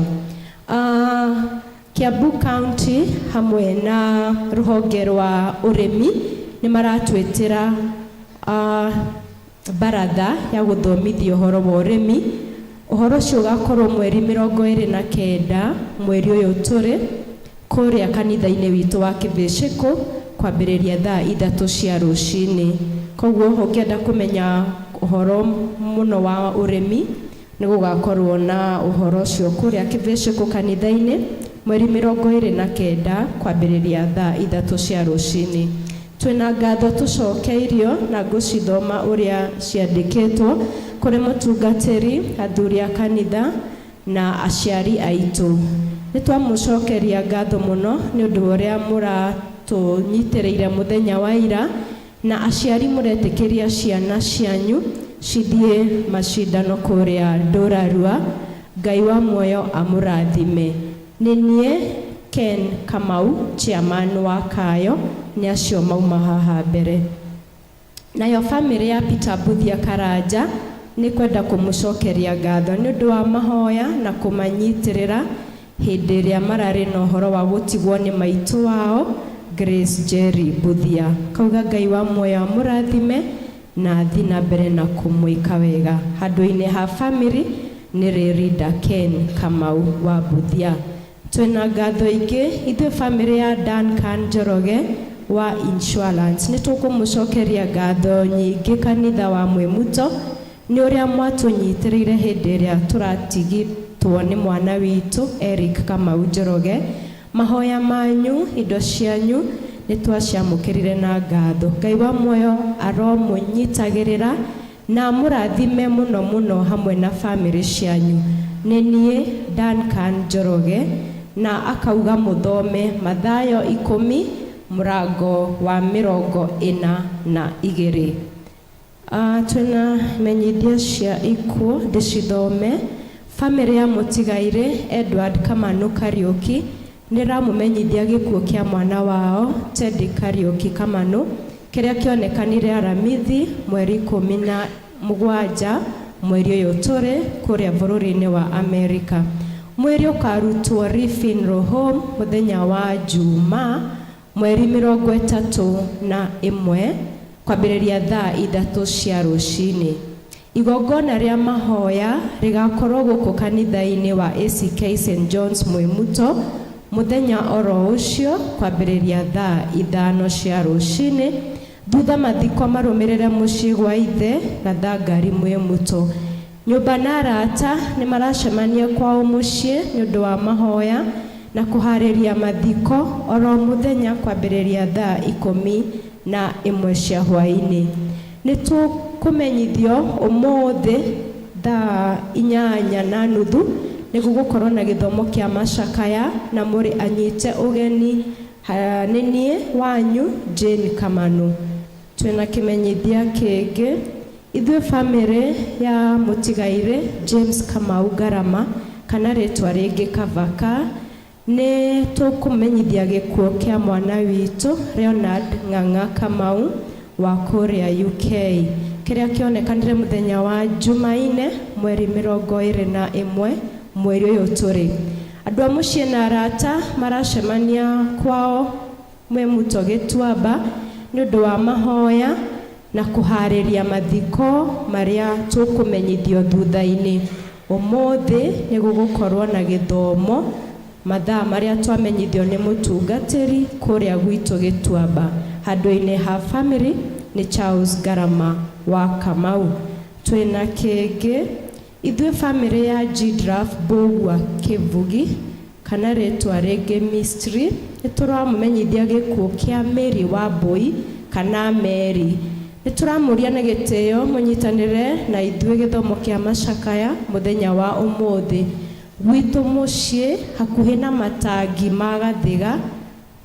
Kiambu County hamwe na rũhonge rwa ũrĩmi nĩ maratwĩtĩra baratha ya gũthomithia ũhoro wa ũrĩmi. Ũhoro ũcio ũgakorwo mweri 29 mweri ũyũ tũrĩ kũrĩa kanitha-inĩ witũ wa Kĩbĩcĩkũ kwambĩrĩria thaa 3 cia rũcinĩ. Koguo ũngĩenda kũmenya ũhoro mũno wa ũrĩmi nĩ gũgakorwo na ũhoro ũcio kũrĩa Kĩbĩcĩkũ kanitha-inĩ mweri 29 kwambĩrĩria thaa 3 cia rũcinĩ. Twĩna ngatho tũcokeirio na ngũcithoma ũrĩa ciandĩkĩtwo kũrĩ mũtungatĩri, athuri a kanitha na aciari aitũ. Nĩ twamũcokeria ngatho mũno nĩ ũndũ ũrĩa mũratũnyitĩrĩire mũthenya wa ira, na aciari mũretĩkĩria ciana cianyu cithiĩ macindano kũrĩa Ndũrarua. Ngai wa muoyo amũrathime. Nĩ niĩ Ken Kamau, chairman wa Kayo, nĩ acio mauma haha mbere. Nayo family ya Peter Buthia Karanja nĩ kwenda kũmũcokeria ngatho nĩ ũndũ wa mahoya na kũmanyitĩrĩra hĩndĩ ĩrĩa mararĩ na ũhoro wa gũtigwo nĩ maitũ wao Grace Jerry Buthia. Kauga Ngai wa muoyo amũrathime na thiĩ na mbere na kũmwĩka wega. Handũ-inĩ ha family nĩ Rĩrinda Ken Kamau wa Buthia. Twĩna ngatho ingĩ ithuĩ family ya Duncan Njoroge wa insurance nĩ tũkũmũcokeria ngatho nyingĩ kanitha wa Mwĩmuto nĩ ũrĩa mwatũnyitĩrĩire hĩndĩ ĩrĩa tũratigitwo nĩ mwana witũ Eric Kamau Njoroge. Mahoya manyu, indo cianyu nĩ twaciamũkĩrire na ngatho. Ngai wa muoyo aromũnyitagĩrĩra na mũrathime mũno mũno hamwe na family cianyu. Nĩ niĩ Duncan Njoroge, na akauga mũthome Mathayo 10 mũrango wa 42. Twĩna menyithia cia ikuũ ndĩcithome. Family ya mũtigairĩ Edward Kamanu Kariuki nĩ ramũmenyithia gĩkuũ kĩa mwana wao Teddy Kariuki Kamanu kĩrĩa kĩonekanire Aramithi mweri 17 mweri ũyũ tũrĩ kũrĩa bũrũri-inĩ wa Amerika. Mweri ũkarutwo Funeral Home mũthenya wa Juma mweri 31 kwambĩrĩria thaa 3 cia rũcinĩ. Igongona rĩa mahoya rĩgakorwo gũkũ kanitha-inĩ wa ACK St John's Mwĩmuto muthenya oro ũcio kwambĩrĩria thaa 5 cia rũcinĩ. Thutha mathiko marũmĩrĩre mũciĩ gwa ithe Gathangari Mwĩmuto. Nyũmba na arata nĩ maracemania kwao mũciĩ nĩ ũndũ wa mahoya na kuhariria mathiko oro muthenya kwambiriria thaa 11 cia hwaini. Nitukumenyithio umuthi thaa 8:30 nigugukorwo na githomo kia macakaya na muri anyite ugeni nini wanyu Jane Kamanu. Twina kimenyithia kingi ithuĩ family ya mutigaire James Kamau Garama kana ritwa ringi Kavaka ni tukumenyithia gikuo kia mwana witu Leonard Ng'ang'a Kamau wa Korea UK kiria kionekanire muthenya wa Jumaine mweri 21 mweri uyu turi. Andu a mucii na arata maracemania kwao mwe muto Gituamba ni undu wa mahoya na kuhariria mathiko maria tukumenyithio thutha-ini. Umuthi ni gugukorwo na githomo mathaa maria twamenyithio ni mutungatiri kuria gwitu Gituamba. Handu-ini ha family ni Charles Garama wa Kamau. Twina kingi ithuĩ family ya Jidraf Bogwa Kivugi kana ritwa ringi Mystery nituramumenyithia gikuo kia Mary wa Boy kana Mary. Nituramuria na gitio munyitanire na ithuĩ githomo kia macakaya muthenya wa umuthi gwitu mucii hakuhi na matangi ma gathiga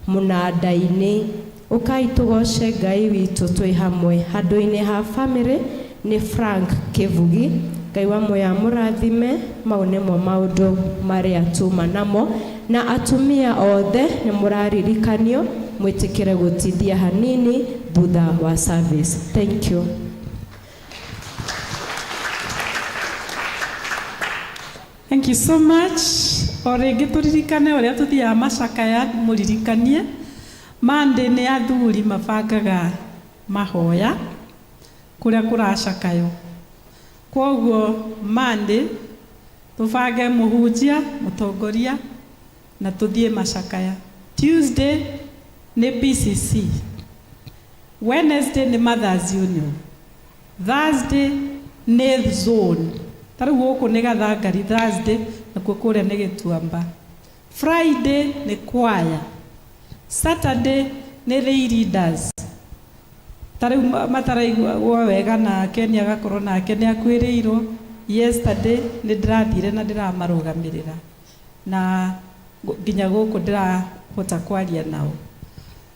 munanda-ini. Ukai tugoce Ngai witu twi hamwe. Handu-ini ha family ni Frank Kivugi. Ngai wa moya murathime maune mo maundu maria tuma namo na atumia othe ni muraririkanio mwitikire gutithia hanini thutha wa service. Thank you. Thank you so much. Orenge turirikane uria tuthia macakaya muririkanie Monday ni athuri mabangaga mahoya kuria kuracakayo. Kwoguo Monday tubange muhunjia mutongoria na tuthie macakaya. Tuesday ni PCC. Wednesday ni Mothers Union. Thursday ni zone. Tari guku ni Gathangari Thursday na kukuria ni Gituamba. Friday ni choir. Saturday ni lay readers. Tari mataraigua wega na Kenya gakorwo na Kenya kwiriirwo. Yesterday ni ndirathire na ndiramarugamirira na nginya guku ndirahota kwaria nao.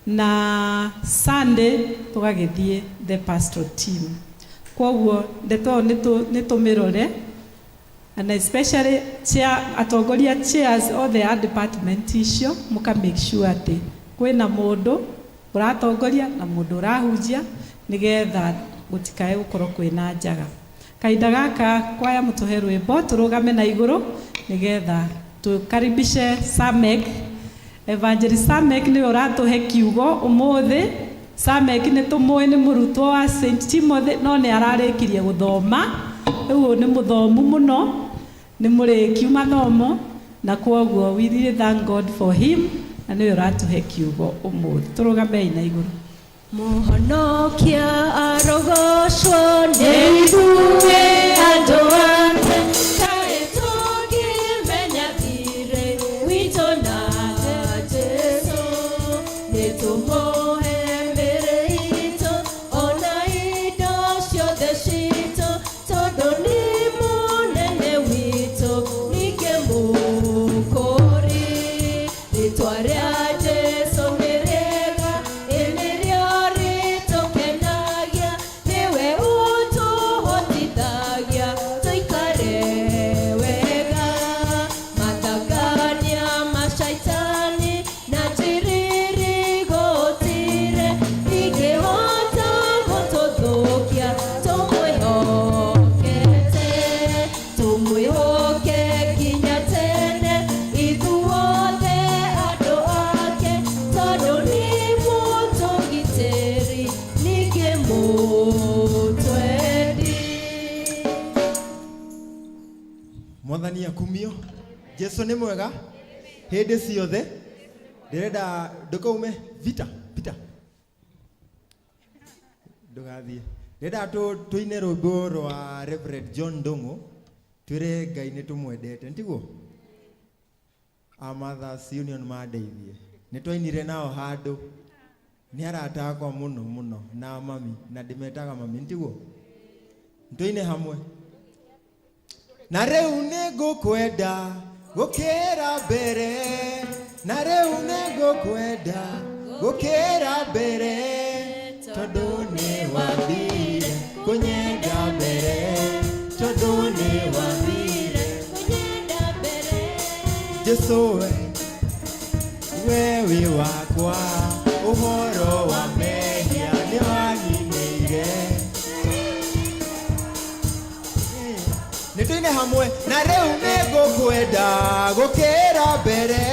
Na Sunday tugagithie the pastoral team. Kwoguo ndeto nitumirore and especially atongoria chairs all the department icio muka make sure ati kwina mundu uratongoria na mundu urahunjia nigetha gutikae gukorwo kwina njaga. Kaida gaka kwaya mutuhe rwimbo turugame na iguru nigetha tukaribishe Samek. Evangelist Samek ni uratuhe kiugo umuthi. Samek ni tumwe ni murutwo wa St Timothy no ni ararikirie guthoma. Riu ni muthomu muno ni muriki mathomo na kwoguo we really thank God for him na ni uratuhe kiugo umuthi. Turugame na iguru. Muhonokia arogocwo ni ithuĩ andũ ake kaĩ tũngĩmenya thirĩ witũ na Jesũ nĩtũmũhe mĩĩrĩ itũ ona indo ciothe citũ tondũ nĩ mũnene witũ ningĩ mũkũri rĩtwa rĩa Jesũ nĩ rĩega Mwathani akumio Jesu ni mwega hindi ciothe ndirenda ndukaume vita Peter ndugathie ndirenda tuine rwimbo rwa Reverend John Ndung'u twire Ngai ni tumwendete ntiguo Mothers Union mandeithie nĩ twainire nao handũ nĩ arata akwa mũno mũno na mami na ndĩmetaga mami ntiguo nĩtũine hamwe na rĩu nĩ ngũkwenda gũkĩra mbere na rĩu nĩ ngũkwenda gũkĩra mbere tondũ nĩ wambire kũnyenda mbere tondũ nĩ wambire kũnyenda mbere Jesũ wewe wakwa ũhoro wa mehia nĩ waninĩire nĩtũine hamwe na rĩu nĩ ngũkwenda gũkĩra mbere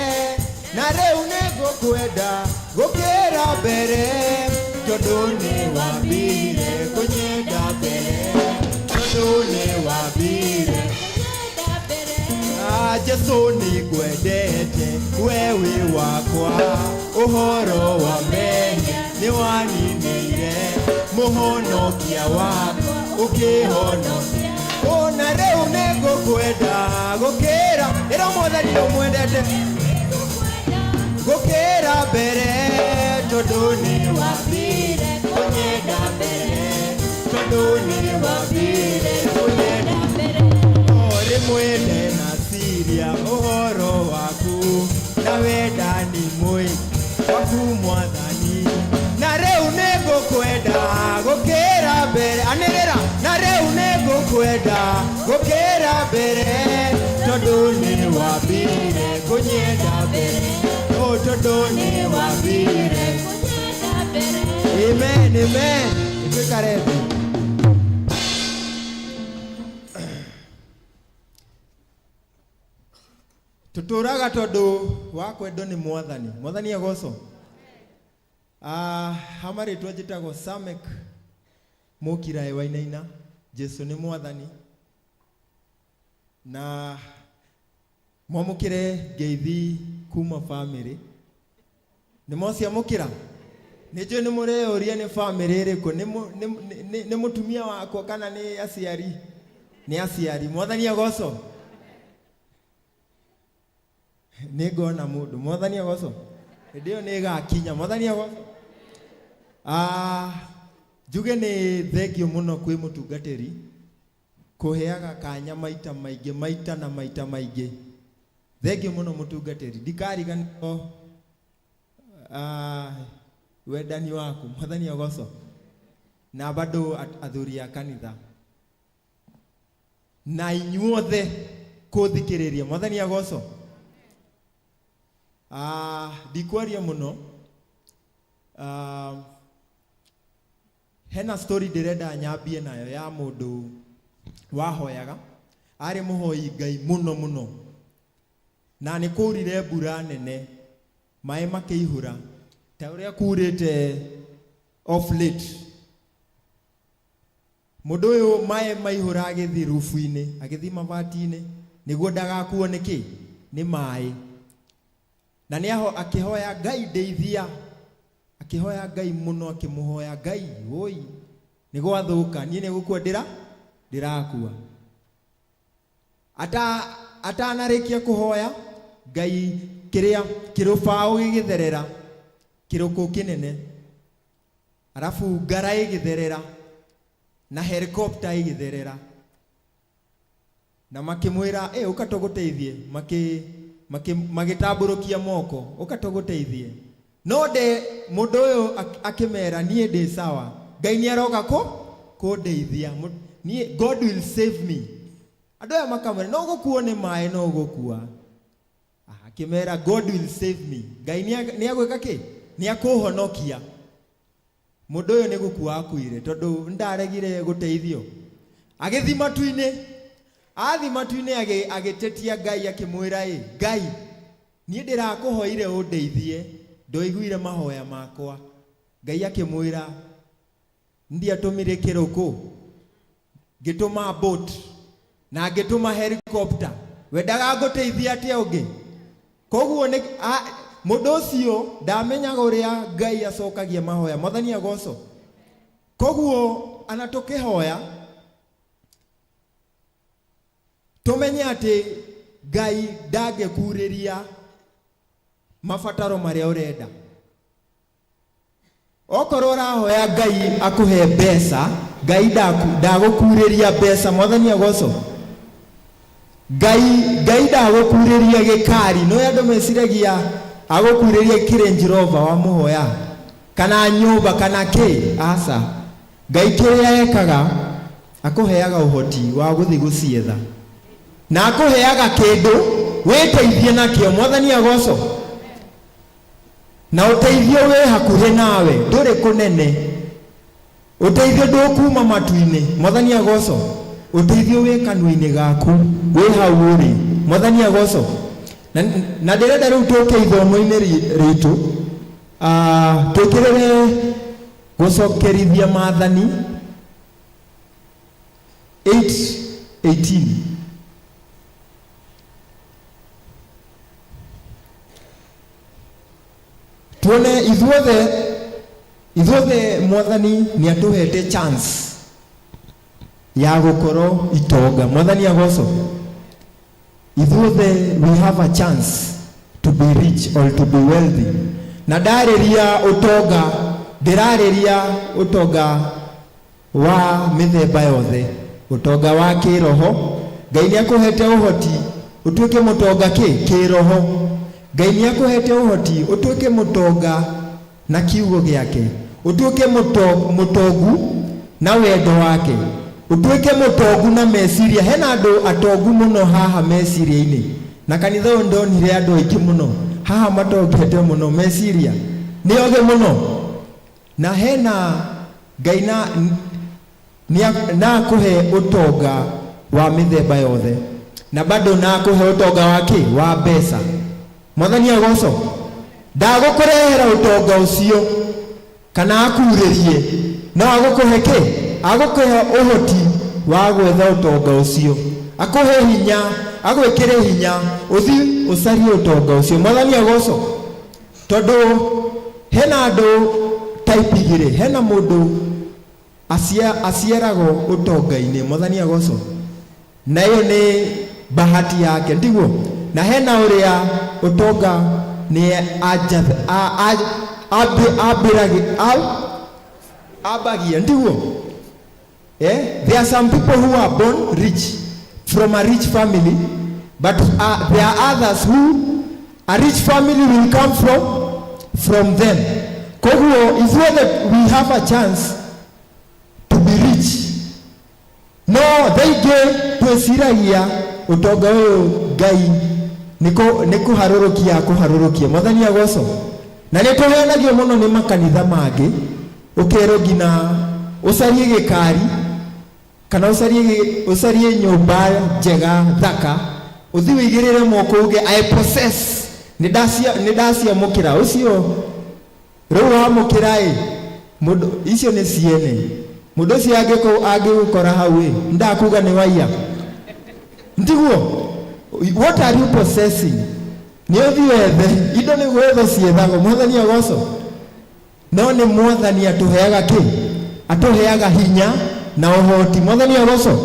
na rĩu nĩ ngũkwenda gũkĩra mbere tondũ nĩ wambire kũnyenda mbere tondũ nĩ wambire kũnyenda mbere Jesũ nĩ ngwendete wewe wakwa ũhoro wa mehia nĩ waninĩire mũhonokia wakwa ũkĩhonokia na rĩu nĩ ngũkwenda gũkĩra ĩra Mwathani ũmwendete gũkĩra mbere tondũ nĩ wambire kũnyenda mbere tondũ nĩ wambire kũnyenda mbere rĩmwe ndenasiria ũhoro waku na wendani mũingĩ waku Mwathani na rĩu nĩ ngũkwenda gũkĩra mbere anĩrĩra na rĩu nĩ ngũkwenda gũkĩra mbere tondũ nĩ wambire kũnyenda mbere tondũ nĩ wambire kũnyenda mbere amen amen twĩkare thĩ tutũraga tondũ wa kwendwo nĩ Mwathani Mwathani agocwo hamarĩtwa njĩtagwo Samek Mũkiraĩ Wainaina Jesũ nĩ Mwathani na mwamũkĩre ngeithi kuma family nĩ mociamũkĩra nĩ njũĩ nĩ mũreyũria nĩ family ĩrĩkũ nĩ mũtumia wakwa kana nĩ aciari nĩ aciari Mwathani agocwo nĩ ngona mũndũ Mwathani agocwo hĩndĩ ĩyo nĩ ĩgakinya Mwathani agocwo njuge nĩ thengio mũno kwĩ mũtungatĩri kũheaga kanya maita maingĩ thengio mũno mũtungatĩri ndikariganĩrwo wendani waku Mwathani agocwo na bado athuri a kanitha na inyuothe kũthikĩrĩria Mwathani agocwo ndikwaria mũno hena story ndĩrenda nyambie nayo ya mũndũ wahoyaga arĩ mũhoi Ngai mũno na nĩ kũrire mbura nene maĩ makĩihũra ta ũrĩa kurĩte off late mũndũ ũyũ maĩ maihũra agĩthiĩ rufu-inĩ agĩthiĩ mabati-inĩ nĩguo ndagakuo nĩkĩ nĩ maĩ na nĩ akĩhoya Ngai ndeithia akĩhoya Ngai mũno akĩmũhoya Ngai woi nĩ gwathũka niĩ nĩ gũkua ndirakua atanarĩkia kũhoya Ngai kĩrũbaũ gĩgĩtherera kĩrũkũ kĩnene arabu ngara ĩgĩtherera na helicopter ĩgĩtherera na makĩmwĩra ũka tũgũteithie magĩtambũrũkia moko ũka tũgũteithie no mũndũ ũyũ akĩmera niĩ ndĩ sawa Ngai nĩ aroka kũndeithia God will save me andũ aya makamwĩra no gũkuo nĩ maĩ no gũkua akĩmera God will save me Ngai nĩ agwĩka kĩ nĩ akũhonokia mũndũ ũyũ nĩ gũkua akuire tondũ ndaregire gũteithio agĩthi matu-inĩ athi matu-inĩ agĩtetia Ngai akĩmwĩra Ngai niĩ ndĩrakũhoire ũndeithie ndoiguire mahoya makwa Ngai akĩmwĩra ndiatũmire kĩrũkũ ngĩtũma boat na ngĩtũma helicopter wendaga ngũteithia atĩa ũngĩ koguo mũndũ ũcio ndamenyaga ũrĩa Ngai acokagia mahoya Mwathani agocwo koguo ana tũkĩhoya tũmenye atĩ Ngai ndangĩkurĩria mabataro maria urenda. Okorwo ũrahoya Ngai akuhe mbeca, Ngai ndagũkurĩria mbeca. Mwathani agoco. Ngai ndagũkurĩria gĩkari. No andũ meciragia agũkurĩria Range Rover wa mũhoya kana nyũmba kana kĩ. Aca. Ngai kĩrĩa ekaga akuheaga ũhoti wa gũthiĩ gũcietha na akuheaga kĩndũ wĩteithie nakĩo. Mwathani agoco. Na uteithio wĩ hakuhĩ nawe, ndũrĩ kũnene. Uteithio ndũkuma matu-inĩ. Mwathani agoco. Uteithio wĩ kanua-inĩ gaku, wĩ hau ũrĩ. Mwathani agoco. Na ndĩrenda rĩu tũke ithomo-inĩ ritũ, twĩkĩrĩre gũcokerithia Maathani 8:18. Tuone ithuothe Mwathani nĩ atuhete chance ya gũkorwo itonga. Mwathani agoco. Ithuothe we have a chance to be rich or to be wealthy. Na ndarĩria ũtonga, ndĩrarĩria ũtonga wa mĩthemba yothe. Ũtonga wa kĩroho. Ngai nĩ akũhete ũhoti ũtuĩke mũtonga kĩroho. Ngai nĩ akũhete ũhoti ũtuĩke mũtonga na kiugo gĩake, ũtuĩke mũtongu na wendo wake, ũtuĩke mũtongu na meciria. Hena andũ atongu mũno haha meciria-inĩ, na kanitha ũyũ ndonire andũ aingĩ mũno haha matongete mũno meciria, nĩ oge mũno. Na hena Ngai na akũhe ũtonga wa mĩthemba yothe, na bado na akũhe ũtonga wa mbeca. Mwathani agoco. Ndagũkũrehera ũtonga ũcio kana akurĩrie, no agũkũhe kĩ? Agũkũhe ũhoti wa gwetha ũtonga ũcio, akũhe hinya, agwĩkĩre hinya ũthiĩ ũcarie ũtonga ũcio. Mwathani agoco. Tondũ hena andũ type igĩrĩ. Hena mũndũ aciaragwo ũtonga-inĩ. Mwathani agoco. Na ĩyo nĩ bahati yake, ndiguo. Na hena ũrĩa ũtonga nĩ ambagia, ndiguo. There are some people who are born rich from a rich family, but there are others who a rich family will come from them. Koguo ithuothe we have a chance to be rich. No thaingĩ twĩciragia ũtonga ũyũ Ngai nĩ kũharũrũkia. Mwathani agoco. Na nĩ tũhenagio mũno nĩ makanitha mangĩ, ũkerwo nginya ũcarie gĩkari kana ũcarie nyũmba njega thaka, ũthiĩ wĩigĩrĩre moko uge I possess. Nĩ ndaciamũkĩra ũcio. Rĩu wamũkĩra mũndũ icio nĩ ciene. Mũndũ ũcio angĩgũkora hau ndakuga nĩ waiya, ndiguo. What are you possessing? Nĩ ũthiĩ wethe indo, nĩ gwetha ciethagwo. Mwathani agoco. No nĩ Mwathani atũheaga kĩ? Atũheaga hinya na ũhoti. Mwathani agoco.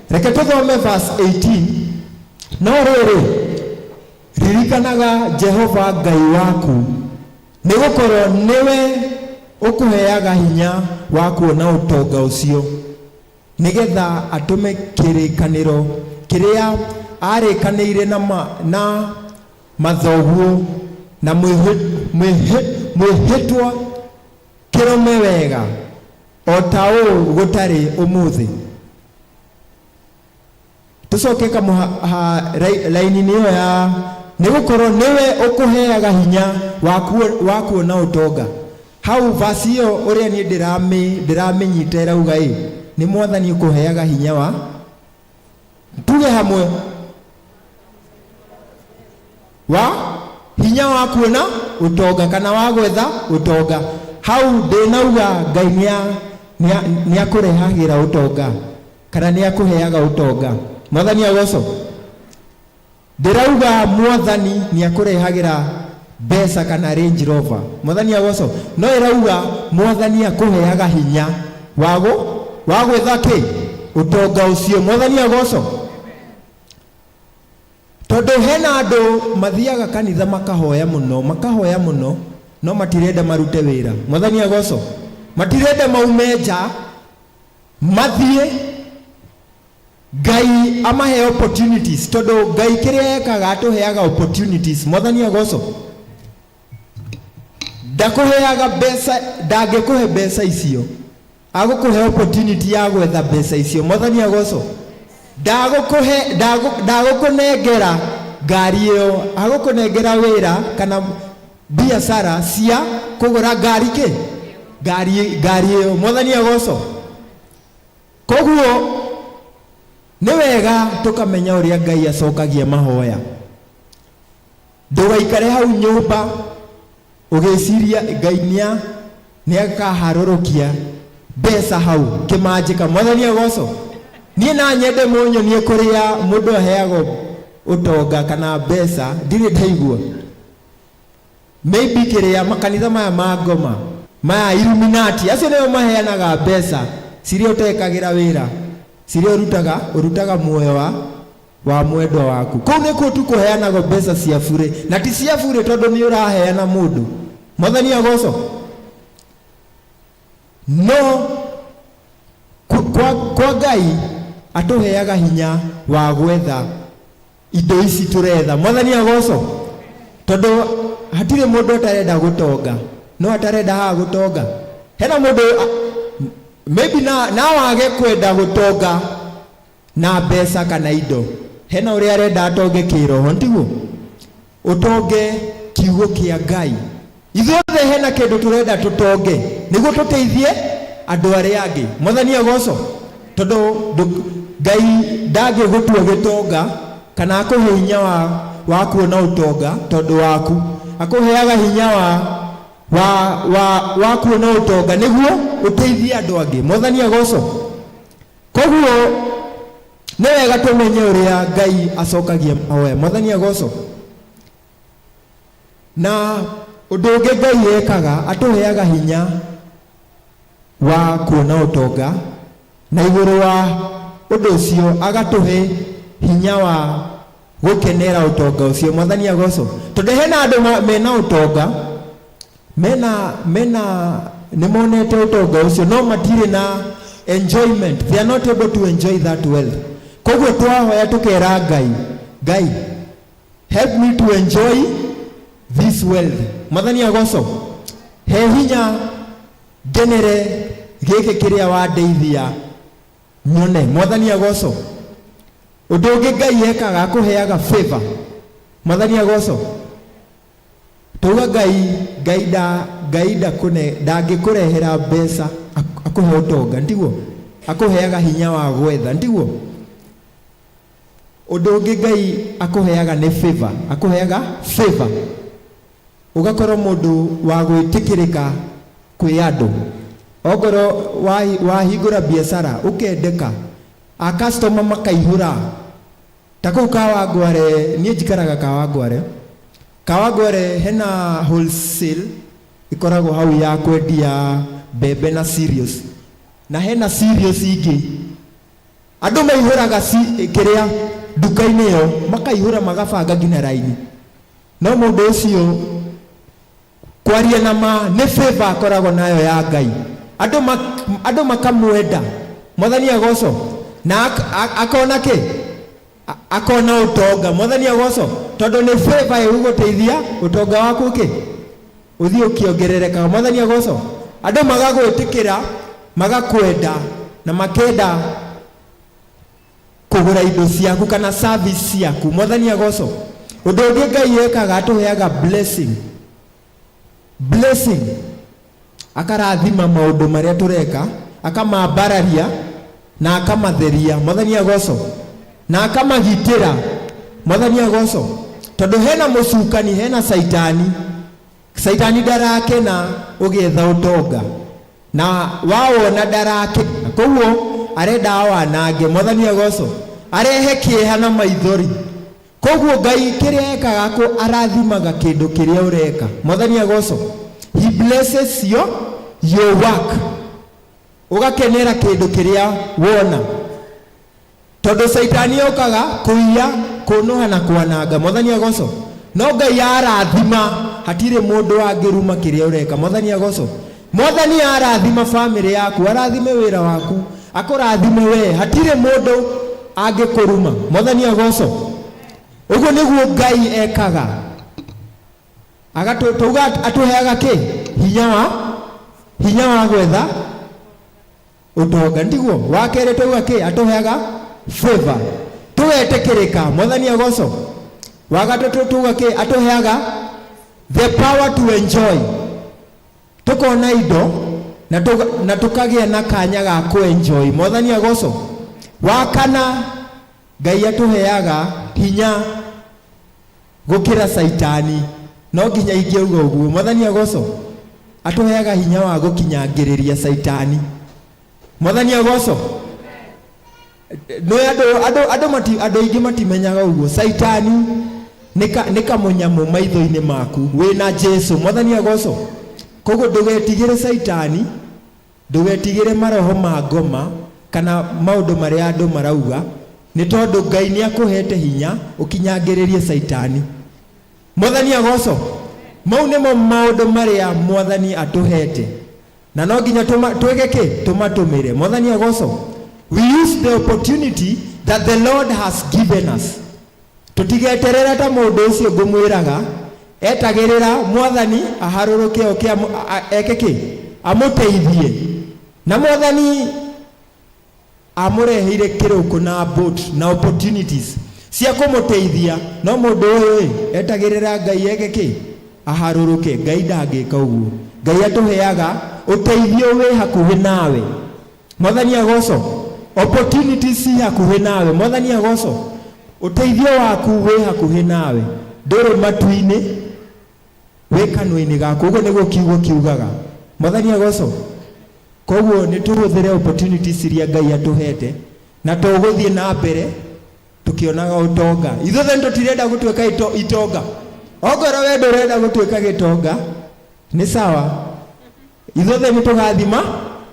Reke tũthome verse 18. No rĩrĩ, ririkanaga Jehova Ngai waku, nĩ gũkorwo nĩwe ũkũheaga hinya wa kuona ũtonga ũcio, nĩgetha atũme kĩrĩkanĩro kĩrĩa arĩkanĩire na mathoguo na mwĩhĩtwa kĩrũme wega o ta ũũ gũtarĩ ũmũthĩ. Tũcoke laini-inĩ ĩyo ya nĩ gũkorwo nĩwe ũkũheaga hinya wa kuona ũtonga. Hau vasi ĩyo ũrĩa niĩ ndĩramĩnyita ĩrauga nĩ Mwathani ũkũheaga hinya wa tuge hamwe hinya wa kuona ũtonga kana wa gwetha ũtonga. Hau ndĩnauga Ngai nĩ akũrehagĩra ũtonga kana nĩ akũheaga ũtonga. Mwathani agoco. Ndĩrauga Mwathani nĩ akũrehagĩra mbeca kana Range Rover. Mwathani agoco. No ĩrauga Mwathani akũheaga hinya wa gwetha kĩ? Ũtonga ũcio. Mwathani agoco. tondu hena andu mathiaga kanitha makahoya muno no matirenda marute wira. Mwathani agoco. Matirenda maume nja mathie Ngai amahe opportunities, tondu Ngai kiria ekaga atuheaga opportunities. Mwathani agoco. Ndakuheaga mbeca, ndangikuhe mbeca icio, agukuhe opportunity ya gwetha mbeca icio. Mwathani agoco. Ndagukunengera ngari iyo, agukunengera wira kana biashara cia kugura ngari ngari iyo. Mwathani agoco. Koguo ni wega tukamenya uria Ngai acokagia mahoya. Ndugaikare hau nyumba ugiciria Ngai ni akaharũrũkia mbeca hau kimanjika. Mwathani agoco. Nie na nyende munyonie kuria mundu aheago utonga kana mbeca ndire ndaigua. Maybe kiria makanitha maya ma ngoma maya Illuminati acio nio maheanaga mbeca ciria utekagira wira, ciria urutaga muoyo wa mwendwa waku. Kau nikuo tu kuheanaga mbeca cia bure, na ti cia bure tondu ni uraheana mundu. Mwathani agoco. No kwa Ngai atuheaga hinya wa gwetha indo ici turetha. Mwathani agoco. Tondu hatire mundu atarenda gutonga, no atarenda ha gutonga. Hena mundu maybe na wage kwenda gutonga na mbeca kana indo, hena uria arenda atonge kiroho, ntiguo utonge kiugo kia Ngai. Ithuothe hena kindu turenda tutonge niguo tuteithie andu aria angi. Mwathani agoco. Tondu Ngai ndangigutua gitonga kana akuhe hinya wa kuona utonga tondu waku, akuheaga hinya wa kuona utonga niguo uteithie andu angi. Mwathani agoco. Koguo ni wega tumenye uria Ngai acokagia mahoya. Mwathani agoco. Na undu ungi Ngai ekaga atuheaga hinya wa kuona utonga, na iguru wa undu ucio agatuhe hinya wa gukenera utonga ucio. Mwathani agoco. Tondu hena andu mena utonga, ni monete utonga ucio no matire na enjoyment. They are not able to enjoy that wealth. Koguo twahoya tukera Ngai, help me to enjoy this wealth. Mwathani agoco. He hinya genere giki kiria wa ndeithia nyone. Mwathani agoco. Undu ungi Ngai ekaga akuheaga favor. Mwathani agoco. Tuga Ngai ndangikurehera mbeca akuhe utonga, ntiguo akuheaga hinya wa gwetha, ntiguo. Undu ungi Ngai akuheaga ni favor, akuheaga favor, ugakorwo mundu wa gwitikirika kwi andu. Ogoro wahingura biashara ukendeka, a customer makaihura. Takou Kawangware, nie njikaraga Kawangware hena wholesale ikoragwo hau ya kwendia mbembe na cereals, na hena cereals ingi andu maihuraga kiria duka-ini yo makaihura magabanga ngina raini. No mundu ucio kwaria na ma ni favor akoragwo nayo ya Ngai. Andu makamwenda. Mwathani agoco. Na akona ki? Akona utonga. Mwathani agoco. Tondu ni favor iguguteithia utonga waku ki uthio kiongerereka. Mwathani agoco. Andu magagwitikira, magakwenda na makenda kugura indo ciaku kana service ciaku. Mwathani agoco. Undu ungi Ngai ekaga atuheaga blessing. Akarathima maundu maria tureka, akamambararia na akamatheria. Mwathani agoco. Na akamagitira. Mwathani agoco. Tondu hena mucukani, hena Saitani darake na ugetha utonga, na wawona darake koguo arenda awanange. Mwathani agoco. Arehe kieha na maithori. Koguo Ngai kiria ekaga ko arathimaga kindu kiria ureka. Mwathani agoco. He blesses your work. Ugakenera kindu kiria wona. Tondu Saitani okaga kuiya, kunuha na kwananga. Mwathani agoco. No Ngai arathima hatire mundu angiruma kiria ureka. Mwathani agoco. Mwathani arathima family yaku, arathime wira waku, akorathime we, hatire mundu angikuruma. Mwathani agoco. Uguo niguo Ngai ekaga. Agatuga atuheaga ki? Hinya wa gwetha utonga, ndiguo. Wa kere tuga ki? Atuheaga favor, tugetikirika. Mwathani agoco. Wa gatatu tuga ki? Atuheaga the power to enjoy, tukona indo na tukagia na kanya ga ku enjoy. Mwathani agoco. Wa kana Ngai atuheaga hinya gukira Saitani. No nginya ingiuga uguo. Mwathani agoco. Atuheaga hinya wa gukinyangiriria Saitani. Mwathani agoco. No ando ingi matimenyaga uguo. Saitani nika munyamu maitho-ini maku wina Jesu. Mwathani agoco. Koguo ndugetigire Saitani, ndugetigire maroho ma ngoma kana maundu maria andu marauga, ni tondu Ngai ni akuhete hinya ukinyangiririe Saitani. Mwathani agoco. Mau nimo maundu maria Mwathani atuhete, na no nginya twege ki? Tumatumire. Mwathani agoco. We use the opportunity that the Lord has given us. Tutigeterera ta mundu ucio ngumwiraga etagirira Mwathani aharuruke oke eke ki? Amuteithie. Na Mwathani amureheire kiruku na boat na opportunities cia kumuteithia. No mundu uyu etagirira Ngai eke ki? Aharuruke. Ngai ndangika uguo. Ngai atuheaga uteithio wi hakuhi nawe. Mwathani agoco. Opportunities ci hakuhi nawe. Mwathani agoco. Uteithio waku wi hakuhi nawe. Nduri matu-ini, wi kanua-ini gaku. Uguo niguo kiugo kiugaga. Mwathani agoco. Koguo ni tuhuthire opportunities iria Ngai atuhete na tuguthie na mbere tukionaga utonga. Ithuothe tutirenda gutuika itonga. Ongorwo we ndurenda gutuika gitonga, ni sawa. Ithuothe ni tugathima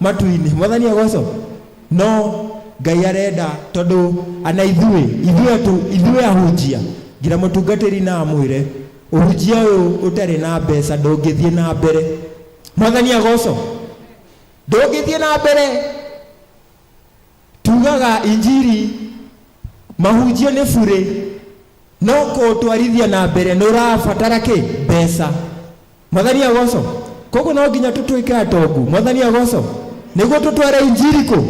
matu-ini. Mwathani agoco. No Ngai arenda tondu ana ithuĩ ahunjia ngira mutungatĩri na amwĩre ũhunjia ũyũ ũtarĩ na mbeca ndũngĩthiĩ na mbere. Mwathani agoco. Ndũngĩthiĩ na mbere. Tugaga injiri mahunjio nĩ bure, no kũtwarithia na mbere nĩ ũrabatara ki? Mbeca. Mwathani agoco. Koguo no nginya tũtuĩke atongu. Mwathani agoco. Nĩguo tũtware injiri kũ?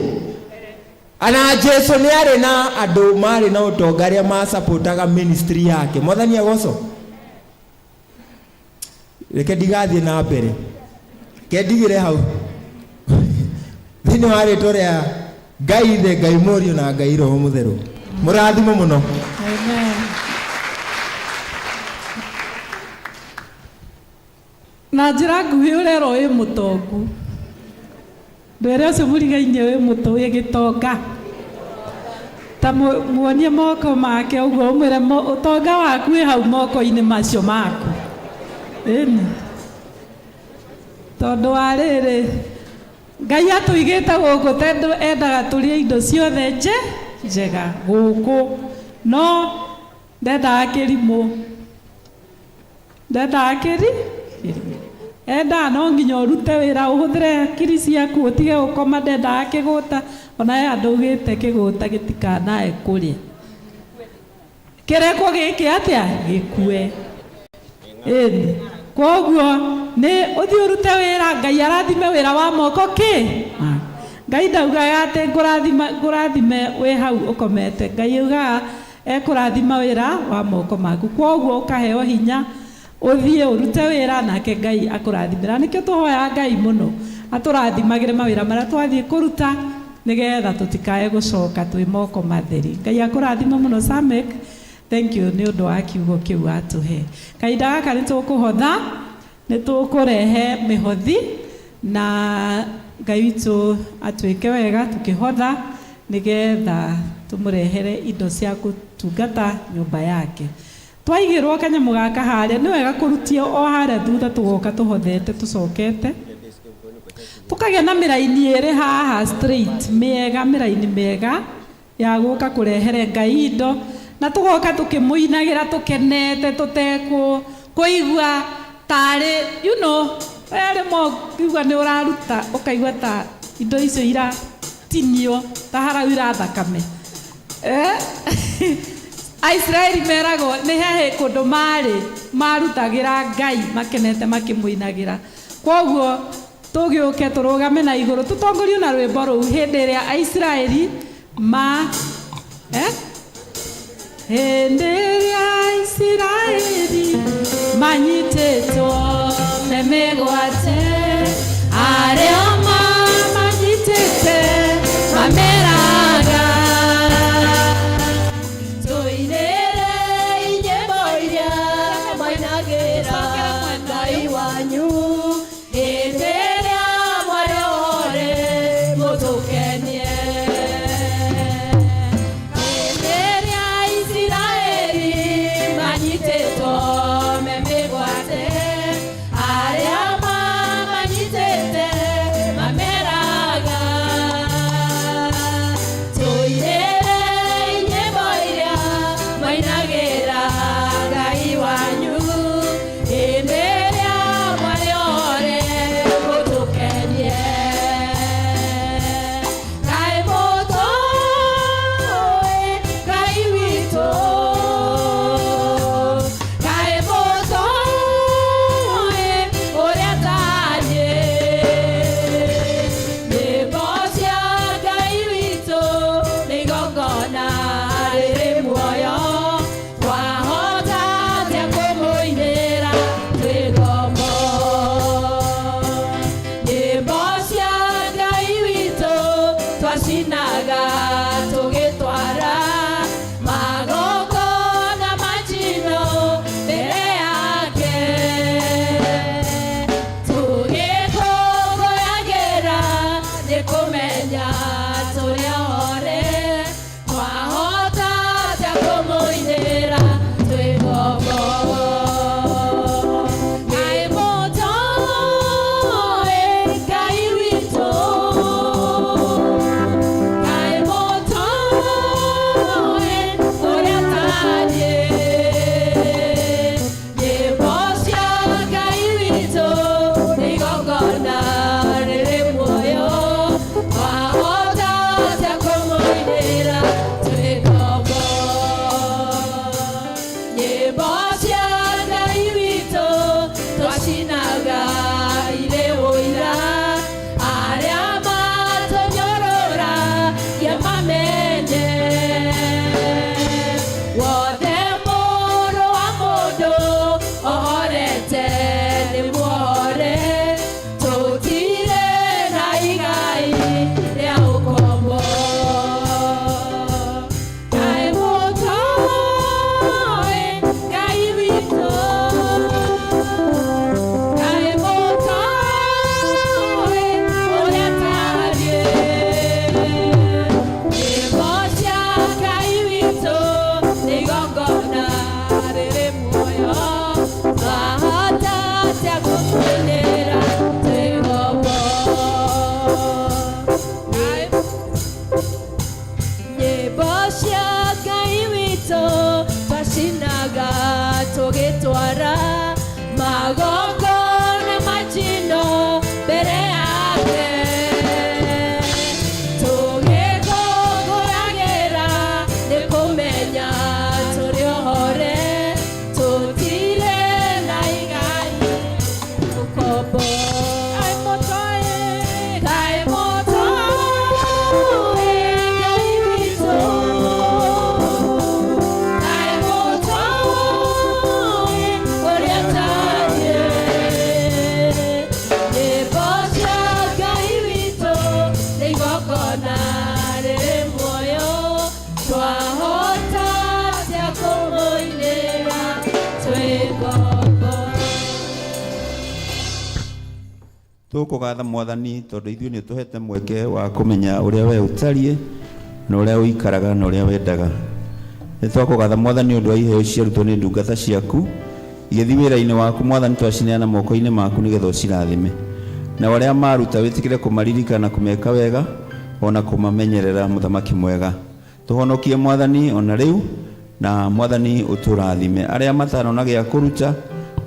Ana Jesu ni ari na andu mari na utonga aria ma supportaga ministry yake. Mwathani agoco. Reke ndigathie na mbere. Ke ndigire hau. Thini wa ritwa ria Ngai Ithe, Ngai Mũriũ na Ngai Roho Mũtheru. Mũrathimo mũno. Amen. Na njĩra nguhĩ ũrerwo wĩ mũtongu. Ndwere ũcio mũrigainie wĩ mũtũ wĩ gĩtonga. Ta muonie moko make ũguo ũmwĩre ũtonga waku wĩ hau moko-inĩ macio maku. Ĩni. Tondũ wa rĩrĩ Ngai atũigĩte gũkũ tondũ endaga tũrĩe indo ciothe njega gũkũ. No ndendaga kĩrimũ. Ndendaga kĩrimũ. Enda no nginya ũrute wĩra ũhũthĩre hakiri ciaku ũtige gũkoma. Ndendaga kĩgũta. Ona andũ gĩte kĩgũta gĩtikanae kũrĩa. Kĩreko gĩkĩ atĩa? Gĩkue. Ĩni. Koguo nĩ ũthiĩ ũrute wĩra. Ngai arathime wĩra wa moko ki? Ngai ndaugaga atĩ ngũrathime wĩ hau ũkomete. Ngai augaga ekũrathima wĩra wa moko maku. Koguo ũkaheo hinya ũthiĩ ũrute wĩra nake Ngai akũrathimĩra. Nĩkĩo tũhoyaga Ngai mũno atũrathimagĩre mawĩra marĩa twathiĩ kũruta nĩgetha tũtikae gũcoka twĩ moko matheri. Ngai akũrathima mũno Samek. Thank you nĩ ũndũ wa kiugo kĩu atũhe. Kahinda gaka nĩ tũkũhotha, nĩ tũkũrehe mĩhothi na Ngai witũ atuĩke wega tũkĩhotha nĩgetha tũmũrehere indo cia gũtungata nyũmba yake. Twaigĩrwo kanyamũ gaka harĩa nĩ wega kũrutia o harĩa thutha tũgoka tũhothete tũcokete. Tukagĩa na mĩraini ĩrĩ haha straight mĩega, mĩraini mĩega ya gũka kũrehere Ngai indo na tugoka tukimuinagira tukenete tuteko kuigua tari you know ere mo kiugua ni uraruta ukaigua ta indo icio ira tinio ta hara ira thakame Aisraeli merago ni hehe kundu mari marutagira Ngai makenete makimuinagira koguo tugiuke turugame na iguru tutongorio na rwimbo ruu hindi ria Aisraeli hindi ria Aisraeli manyitetwo nĩ mĩgwate arĩa manyitĩte mameraga tũinĩre nyĩmbo iria mainagĩra Ngai wanyu hĩndĩ ĩrĩa mwarĩhore mũtũkenie hĩndĩ ĩrĩa Isiraeli manyitĩtwo me mĩgwate arĩa manyitĩte mameraga tũinĩre nyĩmbo iria mainagĩra Ngai wanyu hĩndĩ ĩrĩa mwarĩhore mũtũkenie Ngai mũtũĩ Ngai witũ Ngai mũtũĩ ũrĩa tariĩ nyĩmbo cia Ngai witũ nĩ igongona rĩrĩ muoyo twahota atĩa kũmũinĩra twĩ ngombo nyĩmbo cia Ngai witũ twacinaga tũgĩtwara magongona manjino mbere yake tũgĩkũngũyagĩra nĩ kũmenya tũrĩ ohore twahota atĩa kũmũinĩra twĩ ngombo Ngai mũtũĩ Ngai witũ Ngai mũtũĩ ũrĩa tariĩ nyĩmbo cia Ngai witũ nĩ igongona rĩrĩ muoyo twahota atĩa kũmũinĩra twĩ ngombo nyĩmbo cia Ngai witũ twacinaga irĩ ũira arĩa matũnyũrũragia mamenye wothe mũrũ wa mũndũ ohorete nĩ muohore tũtirĩ na igai rĩa ũkombo Ngai mũtũĩ Ngai witũ Ngai mũtũĩ ũrĩa tariĩ nyĩmbo cia Ngai witũ nĩ igongona rĩrĩ muoyo twahota atĩa kũmũinĩra twĩ ngombo nyĩmbo cia Ngai witũ twacinaga tũgĩtwara magongona manjino mbere yake tũgĩkũngũyagĩra nĩ kũmenya tũrĩ ohore tũtirĩ na igai ũkombo Ngai mũtũĩ Ngai mũtũĩ Ngai witũ Ngai mũtũĩ ũrĩa tariĩ nyĩmbo cia Ngai witũ nĩ igongona rĩrĩ muoyo twahota atĩa kũmũinĩra twĩ ngombo Tũkũgatha Mwathani tondũ ithuĩ nĩ tũhete mweke wa kũmenya ũrĩa we ũtariĩ na ũrĩa ũikaraga na ũrĩa wendaga. Nĩ twakũgatha Mwathani ũndũ wa iheo ciarutwo nĩ ndungata ciaku igĩthiĩ wĩra-inĩ waku Mwathani twacineana moko-inĩ maku nĩgetha ũcirathime na arĩa maruta wĩtĩkĩre kũmaririkana kũmeka wega ona kũmamenyerera Mũthamaki mwega. Tũhonokie Mwathani ona rĩu na mwathani uturathime aria matarona gya kuruta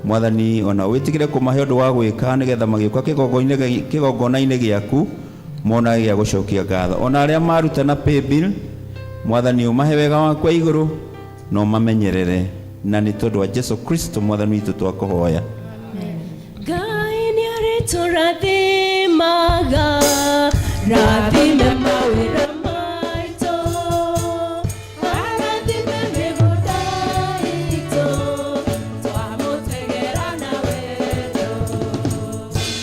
mwathani ona witikire kumahe undu wa gwika nigetha magioka kigongona-ini giaku mona gya gucokia ngatho ona aria maruta na pay bill mwathani umahe wega wakwa iguru no mamenyerere na ni tondu wa Jesu Kristo mwathani witu twakuhoya. Ngai ni aritũrathimaga rathime mawĩra maitũ arathime mĩgũnda itũ twamũtegera na wendo.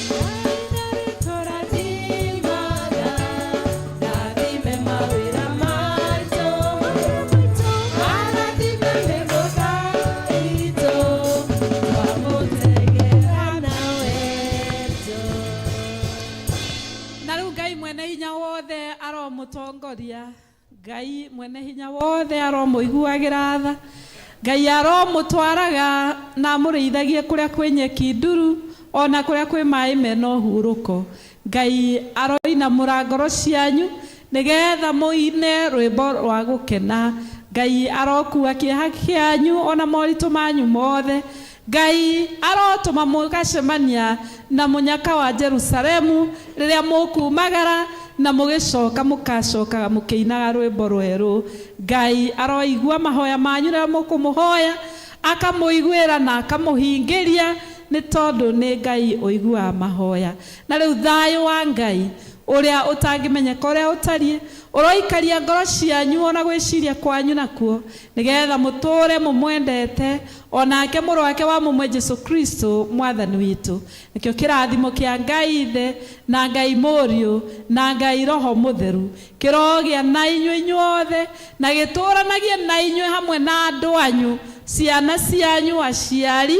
Ngai nĩ aritũrathimaga rathime mawĩra maitũ arathime mĩgũnda itũ twamũtegera na wendo. Na rĩu Ngai mwene hinya wothe aromũtongoria, Ngai mwene hinya wothe aromũiguagĩra tha, Ngai aromũtwaraga na amũrĩithagie kũrĩa kwĩ nyeki nduru ona kũrĩa kwĩ maĩ mena ũhurũko. Ngai aroinamũra ngoro cianyu nĩgetha mũine rwĩmbo rwa gũkena. Ngai arokua kĩeha kĩanyu ona moritũ manyu mothe. Ngai arotũma mũgacemania na mũnyaka wa Jerusalemu rĩrĩa mũkumagara na mũgĩcoka mũkacokaga mũkĩinaga rwĩmbo rwerũ. Ngai aroigua mahoya manyu rĩrĩa mũkũmũhoya akamũiguĩra na akamũhingĩria nĩ tondũ nĩ Ngai ũiguaga mahoya. Na rĩu thayũ wa Ngai ũrĩa ũtangĩmenyeka ũrĩa ũtariĩ ũroikaria ngoro cianyu ona gwĩciria kwanyu nakuo nĩgetha mũtũre mũmwendete onake mũrũ wake wa mũmwe Jesu Kristo mwathani witũ. Nĩkĩo kĩrathimo kĩa Ngai Ithe na Ngai Mũriũ na Ngai Roho Mũtheru kĩrogĩa na inyuĩ inyuothe na gĩtũranagie na inyuĩ hamwe na andũ anyu, ciana cianyu, aciari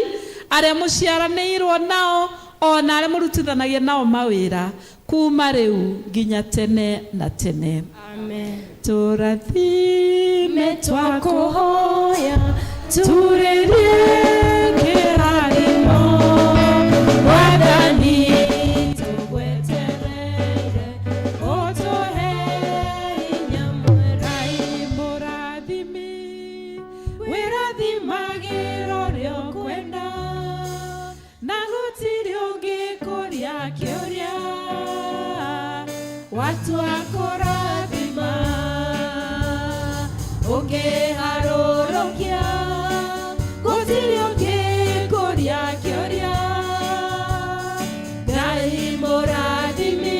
arĩa mũciaranĩirwo nao ona arĩa mũrutithanagia nao mawĩra kuma rĩu nginya tene na tene. Amen. Tũrathime Twakũhoya turĩrie kĩrathimo Mwathani tũgwetereire ũtũhe hinya mwega. Ngai mũrathimi Wĩrathimagĩra ũrĩa ũkwenda na gũtirĩ ũngĩkũria kĩũria. watua kũrathima ũngĩharũrũkia gũtirĩ ũngĩkũria kĩũria. Ngai mũrathimi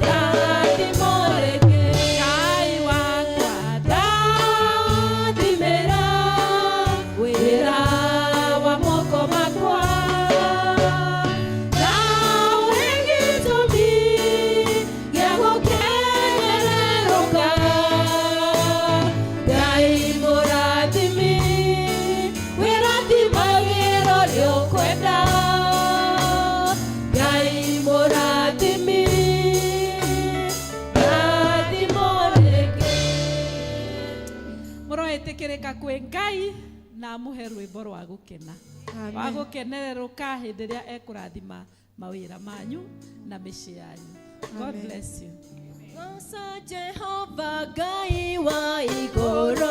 rathimo rĩngĩ Ngai wakwa ndathimĩra wĩra wa moko makwa na ũhe gĩtũmi gĩa gũkenerũka. Ngai mũrathimi wĩrathimagĩra ũrĩa ũkwenda. Ngai mũrathimi rathimo rĩngĩ. Mũroĩtĩkĩrĩka kwĩ Ngai na amũhe rwĩmbo rwa gũkena wa gũkenererũka hĩndĩ ĩrĩa ekũrathima mawĩra manyu na mĩciĩ yanyu. God bless you. Goca Jehova Ngai wa igũrũ